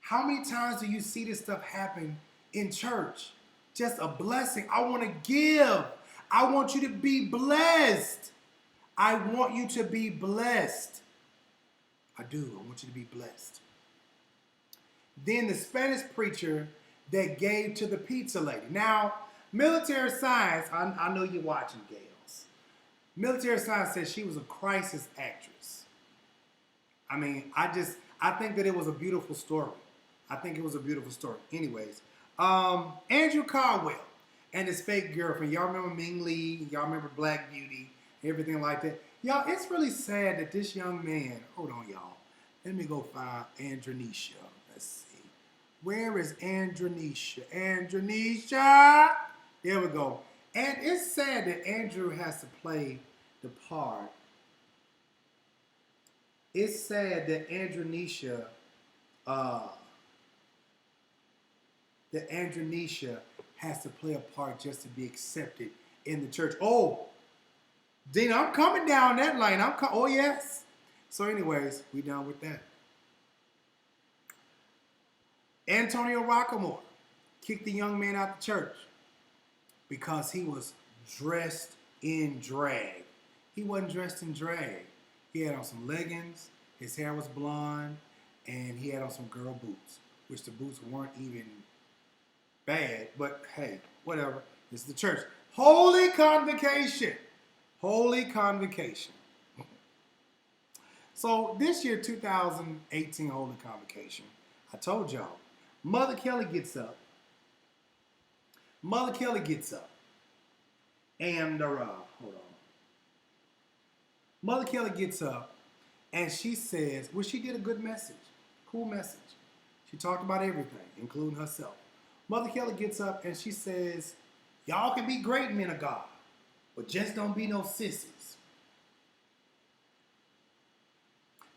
How many times do you see this stuff happen in church? Just a blessing. I want to give. I want you to be blessed. I want you to be blessed. I do. I want you to be blessed. Then the Spanish preacher that gave to the pizza lady. Now, military science, I know you're watching, Gales. Military science says she was a crisis actress. I mean, I think that it was a beautiful story. I think it was a beautiful story. Anyways, Andrew Caldwell and his fake girlfriend. Y'all remember Ming Lee? Y'all remember Black Beauty? Everything like that. Y'all, it's really sad that this young man, hold on, y'all. Let me go find Andronisha. Let's see. Where is Andronisha? Andronisha! There we go. And it's sad that Andrew has to play the part. It's sad that Andronisha has to play a part just to be accepted in the church. Oh, Dina, I'm coming down that line. Oh, yes. So anyways, we done with that. Antonio Rockamore kicked the young man out the church because he was dressed in drag. He wasn't dressed in drag. He had on some leggings, his hair was blonde, and he had on some girl boots, which the boots weren't even bad, but hey, whatever. This is the church. Holy Convocation. Holy Convocation. So this year, 2018 Holy Convocation, I told y'all, Mother Kelly gets up. Mother Kelly gets up. And, hold on. Mother Kelly gets up and she says, well, she did a good message. Cool message. She talked about everything, including herself. Mother Kelly gets up and she says, y'all can be great men of God, but just don't be no sissies.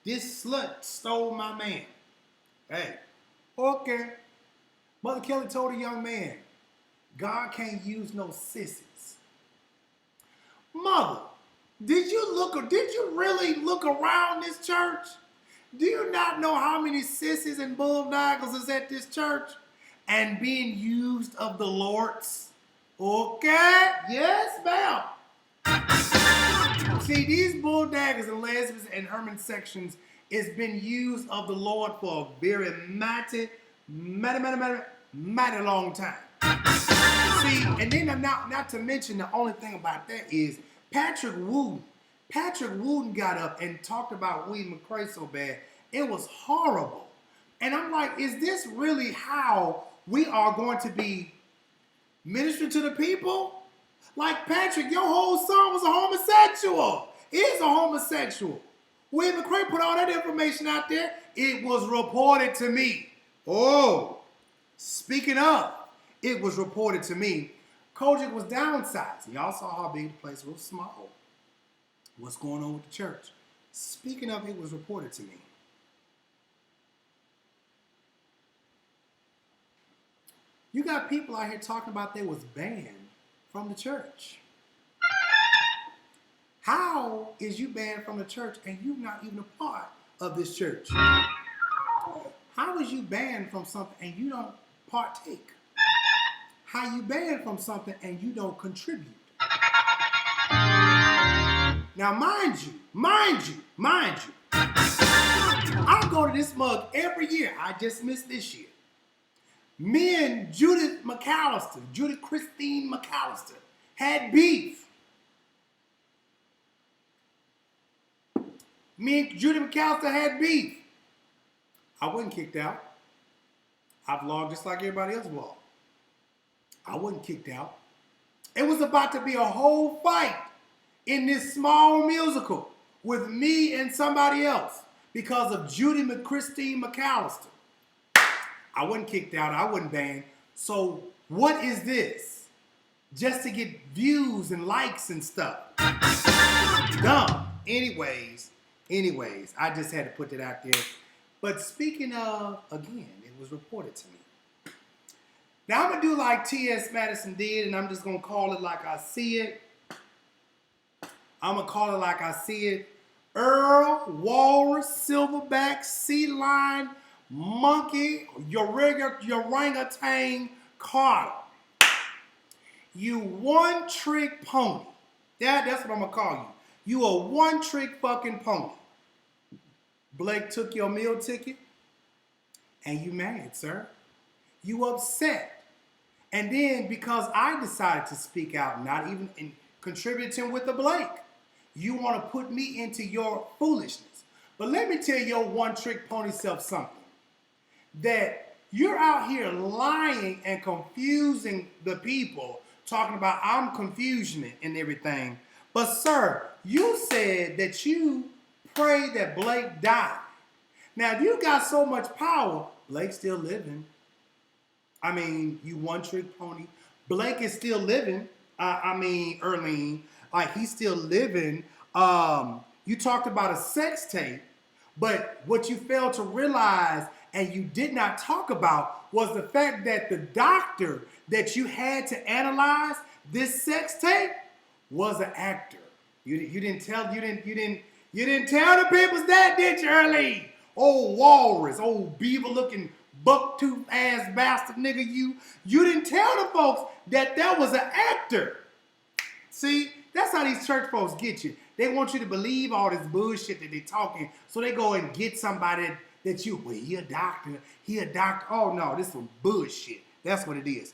This slut stole my man. Hey, okay. Mother Kelly told a young man, God can't use no sissies. Mother, did you really look around this church? Do you not know how many sissies and bulldoggers is at this church and being used of the Lord's? Okay, yes, ma'am. See, these bulldaggers and lesbians and homosexuals has been used of the Lord for a very mighty long time. See, and then not to mention the only thing about that is Patrick Wooten. Patrick Wooten got up and talked about William McCrae so bad. It was horrible. And I'm like, is this really how we are going to be ministering to the people? Like, Patrick, your whole son was a homosexual. Is a homosexual. William McCrae put all that information out there. It was reported to me. Oh, speaking of, it was reported to me. Kojic was downsizing. Y'all saw how big the place was small. What's going on with the church? Speaking of, it was reported to me. You got people out here talking about they was banned from the church. How is you banned from the church and you not even a part of this church? How is you banned from something and you don't partake? How you banned from something and you don't contribute? Now, mind you, I go to this mug every year. I just missed this year. Me and Judith Christine McAllister, had beef. Me and Judith McAllister had beef. I wasn't kicked out. I vlogged just like everybody else vlogged. I wasn't kicked out. It was about to be a whole fight in this small musical with me and somebody else because of Judy McChristine McAllister. I wasn't kicked out. I wasn't banned. So what is this? Just to get views and likes and stuff. Dumb. Anyways, I just had to put that out there. But speaking of, again, it was reported to me. Now I'm going to do like T.S. Madison did, and I'm just going to call it like I see it. I'm going to call it like I see it. Earl, walrus, silverback, sea lion, monkey, orangutan, Carter. You one-trick pony. That's what I'm going to call you. You a one-trick fucking pony. Blake took your meal ticket, and you mad, sir. You upset. And then because I decided to speak out, not even in contributing with the Blake, you want to put me into your foolishness. But let me tell your one-trick pony self something. That you're out here lying and confusing the people, talking about I'm confusion and everything. But sir, you said that you prayed that Blake died. Now, if you got so much power, Blake's still living. I mean, you one-trick pony. Blake is still living. Erlene, like he's still living. You talked about a sex tape, but what you failed to realize and you did not talk about was the fact that the doctor that you had to analyze this sex tape was an actor. You didn't tell the people's that, did you, Erlene? Old walrus, old beaver-looking buck-tooth ass bastard nigga, you didn't tell the folks that was an actor. See, that's how these church folks get you. They want you to believe all this bullshit that they talking, so they go and get somebody that well, he a doctor. Oh no, this is some bullshit. That's what it is.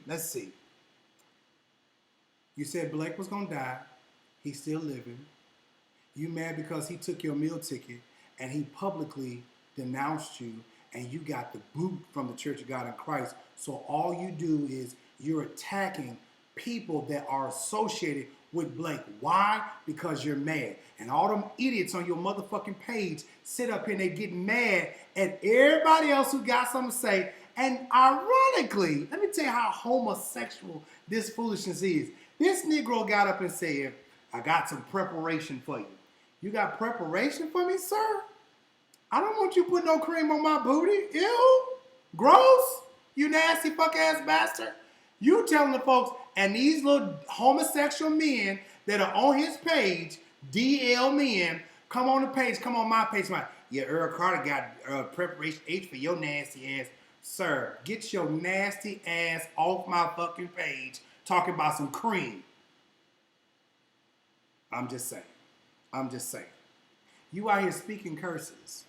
Let's see. You said Blake was gonna die. He's still living. You mad because he took your meal ticket and he publicly denounced you and you got the boot from the Church of God in Christ. So all you do is you're attacking people that are associated with Blake. Why? Because you're mad. And all them idiots on your motherfucking page sit up here and they get mad at everybody else who got something to say. And ironically, let me tell you how homosexual this foolishness is. This Negro got up and said, I got some preparation for you. You got preparation for me, sir? I don't want you putting no cream on my booty. Ew. Gross. You nasty fuck ass bastard. You telling the folks, and these little homosexual men that are on his page, DL men, come on the page, come on my page. Yeah, Earl Carter got preparation H for your nasty ass. Sir, get your nasty ass off my fucking page talking about some cream. I'm just saying. You out here speaking curses.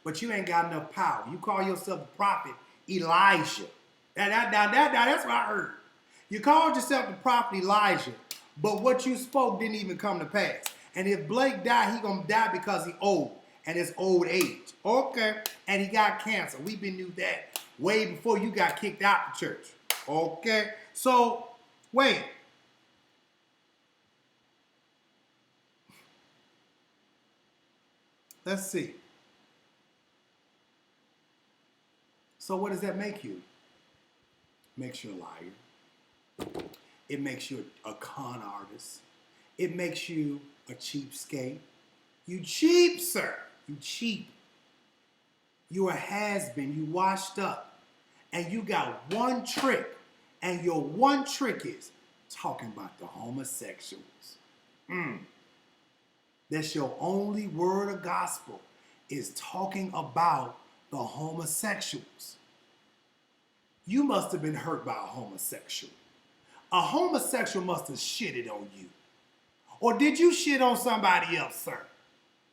But you ain't got enough power. You call yourself the prophet Elijah. That's what I heard. You called yourself the prophet Elijah, but what you spoke didn't even come to pass. And if Blake died, he gonna die because he old and it's old age. Okay. And he got cancer. We been knew that way before you got kicked out the church. Okay. So, wait. Let's see. So what does that make you? Makes you a liar. It makes you a con artist. It makes you a cheapskate. You cheap, sir. You cheap. You a has-been. You washed up. And you got one trick. And your one trick is talking about the homosexuals. That's your only word of gospel, is talking about the homosexuals. You must have been hurt by a homosexual. A homosexual must have shitted on you. Or did you shit on somebody else, sir?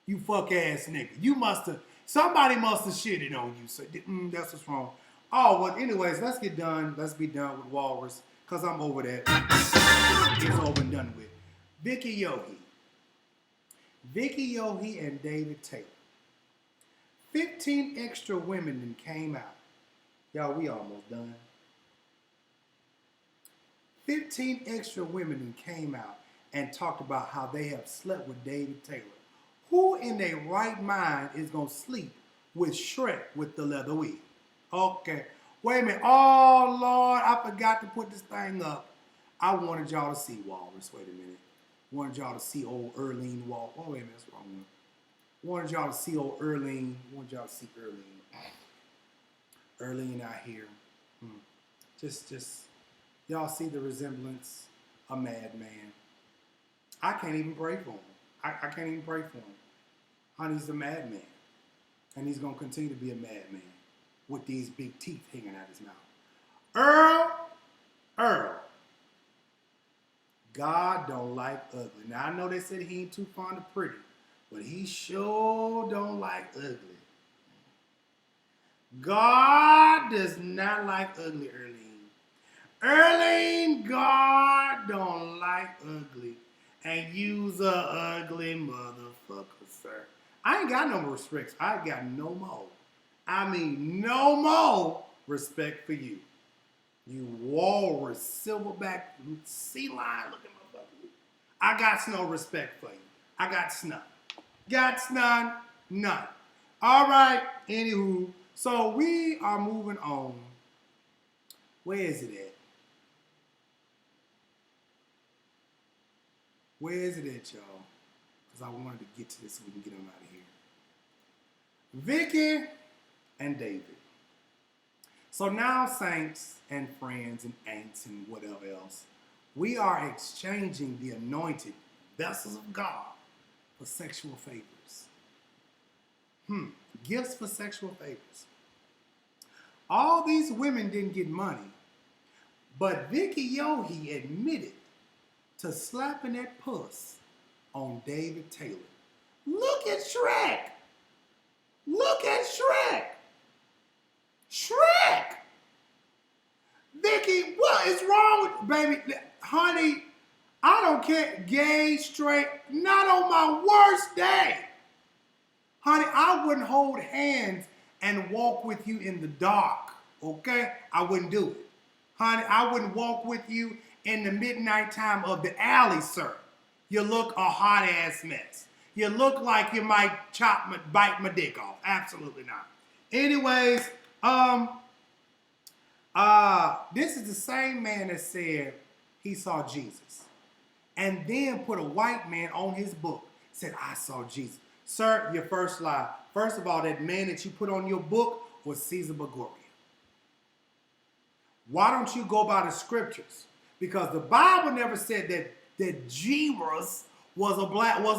You fuck ass nigga. Somebody must have shitted on you, sir. That's what's wrong. Oh, well, anyways, let's get done. Let's be done with Walrus, because I'm over that. It's over and done with. Vicky Yohe and David Taylor. 15 extra women then came out. Y'all, we almost done. 15 extra women came out and talked about how they have slept with David Taylor. Who in their right mind is going to sleep with Shrek with the leather wig? Okay. Wait a minute. Oh, Lord, I forgot to put this thing up. I wanted y'all to see Walrus. Wait a minute. Wanted y'all to see old Erlene Wall. Oh, wait a minute. That's wrong one. Wanted y'all to see old Erlene. Wanted y'all to see Erlene. Erlene out here. Just, y'all see the resemblance? A madman. I can't even pray for him. I can't even pray for him. Honey's a madman. And he's going to continue to be a madman with these big teeth hanging out his mouth. Earl. God don't like ugly. Now, I know they said he ain't too fond of pretty, but he sure don't like ugly. God does not like ugly, Erlene. Erlene, God don't like ugly. And you's a ugly motherfucker, sir. I ain't got no respect. I got no more. I mean, no more respect for you. You walrus, silverback, sea lion looking motherfucker. I got no respect for you. I got none. Got none. All right, anywho. So we are moving on. Where is it at? Where is it at, y'all? Because I wanted to get to this so we can get them out of here. Vicky and David. So now, saints and friends and aunts and whatever else, we are exchanging the anointed vessels of God for sexual favors. Gifts for sexual favors. All these women didn't get money, but Vicky Yohe admitted to slapping that puss on David Taylor. Look at Shrek. Look at Shrek. Shrek. Vicky, what is wrong with baby? Honey, I don't care. Gay, straight, not on my worst day. Honey, I wouldn't hold hands and walk with you in the dark, okay? I wouldn't do it. Honey, I wouldn't walk with you in the midnight time of the alley, sir. You look a hot-ass mess. You look like you might bite my dick off. Absolutely not. Anyways, this is the same man that said he saw Jesus. And then put a white man on his book. Said, I saw Jesus. Sir, your first lie. First of all, that man that you put on your book was Caesar Borgia. Why don't you go by the scriptures? Because the Bible never said that Jives was a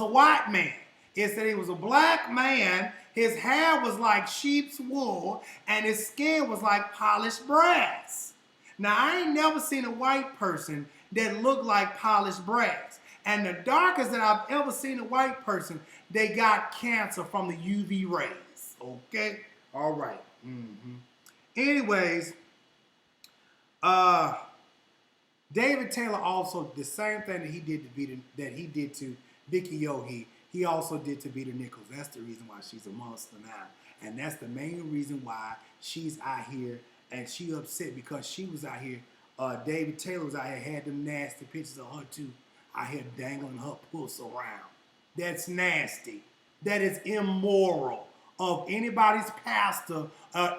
white man. It said he was a black man. His hair was like sheep's wool, and his skin was like polished brass. Now, I ain't never seen a white person that looked like polished brass. And the darkest that I've ever seen a white person, they got cancer from the UV rays. Okay? All right. Anyways, David Taylor also, the same thing that he did to Vicky Yohe, he also did to Vita Nichols. That's the reason why she's a monster now. And that's the main reason why she's out here and she upset because she was out here. David Taylor was out here, had them nasty pictures of her too, out here dangling her puss around. That's nasty. That is immoral of anybody's pastor,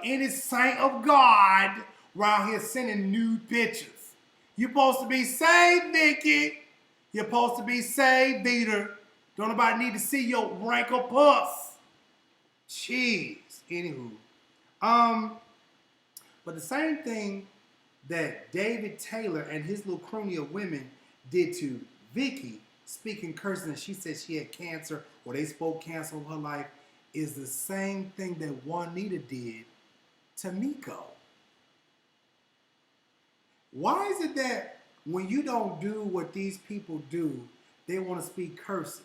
any saint of God around here sending nude pictures. You're supposed to be saved, Vicky. You're supposed to be saved, Vita. Don't nobody need to see your wrinkled puss. Jeez. Anywho. But the same thing that David Taylor and his little crony of women did to Vicky, speaking curses, and she said she had cancer, or they spoke cancer of her life, is the same thing that Juanita did to Miko. Why is it that when you don't do what these people do, they want to speak curses?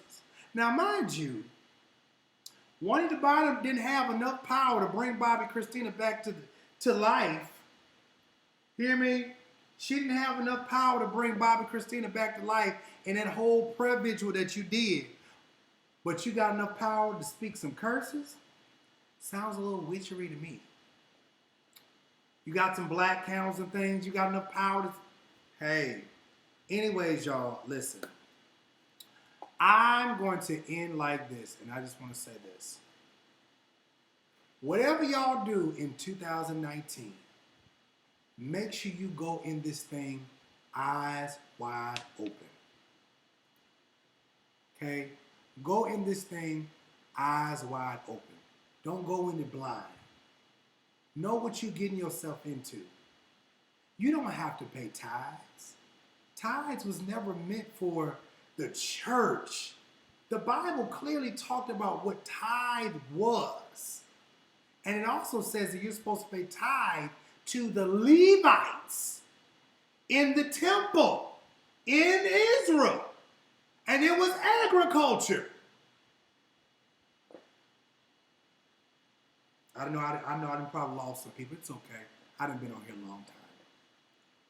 Now, mind you, Juanita Bottom didn't have enough power to bring Bobby Christina back to life. Hear me? She didn't have enough power to bring Bobby Christina back to life in that whole prayer vigil that you did. But you got enough power to speak some curses? Sounds a little witchery to me. You got some black candles and things. You got enough power to... Hey, anyways, y'all, listen. I'm going to end like this, and I just want to say this. Whatever y'all do in 2019, make sure you go in this thing eyes wide open. Okay? Go in this thing eyes wide open. Don't go in it blind. Know what you're getting yourself into. You don't have to pay tithes. Tithes was never meant for the church. The Bible clearly talked about what tithe was. And it also says that you're supposed to pay tithe to the Levites in the temple in Israel. And it was agriculture. I know I done probably lost some people. It's okay. I done been on here a long time.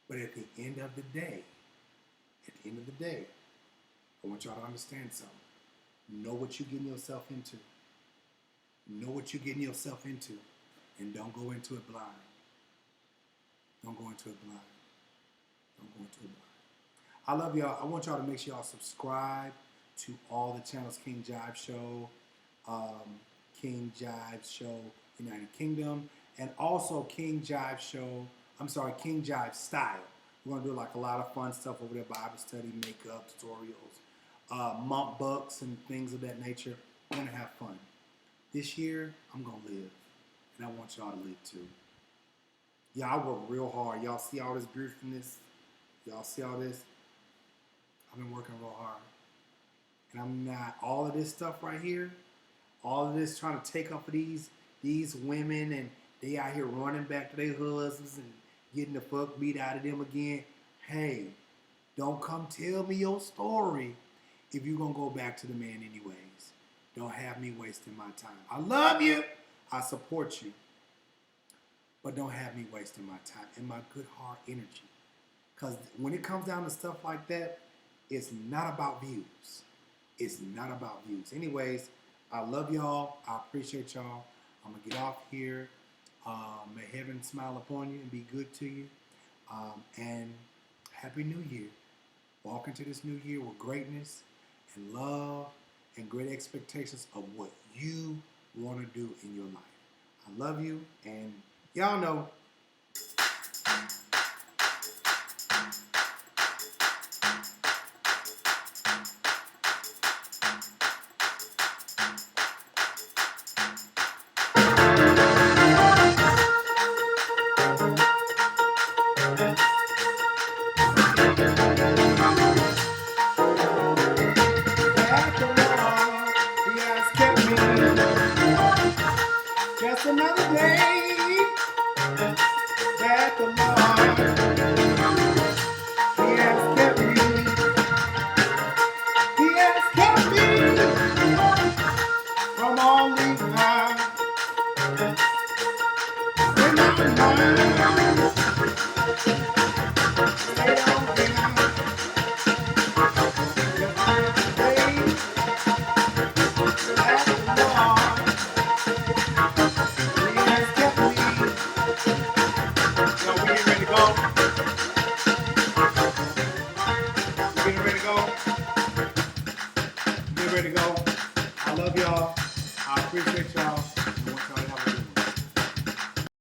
But at the end of the day, I want y'all to understand something. Know what you're getting yourself into. Know what you're getting yourself into. And don't go into it blind. Don't go into it blind. Don't go into it blind. I love y'all. I want y'all to make sure y'all subscribe to all the channels. King Jives Show, King Jives Show United Kingdom, and also King Jives Show, King Jives Style. We're going to do like a lot of fun stuff over there, Bible study, makeup, tutorials, monk books, and things of that nature. We're going to have fun. This year, I'm going to live, and I want y'all to live too. Yeah, I work real hard. Y'all see all this beautifulness? Y'all see all this? I've been working real hard. And I'm not, all of this stuff right here, all of this trying to take up for these women, and they out here running back to their husbands and getting the fuck beat out of them again. Hey, don't come tell me your story if you're going to go back to the man anyways. Don't have me wasting my time. I love you. I support you. But don't have me wasting my time and my good heart energy. Because when it comes down to stuff like that, it's not about views. It's not about views. Anyways, I love y'all. I appreciate y'all. I'm going to get off here. May heaven smile upon you and be good to you. And Happy New Year. Walk into this new year with greatness and love and great expectations of what you want to do in your life. I love you, and y'all know. Just another day that the Lord, He has kept me. He has kept me from all evil. In my mind, stay on Him. Just another day that the Lord, He has kept me. So we getting ready to go. We getting ready to go. Get ready to go. I love y'all. I appreciate y'all.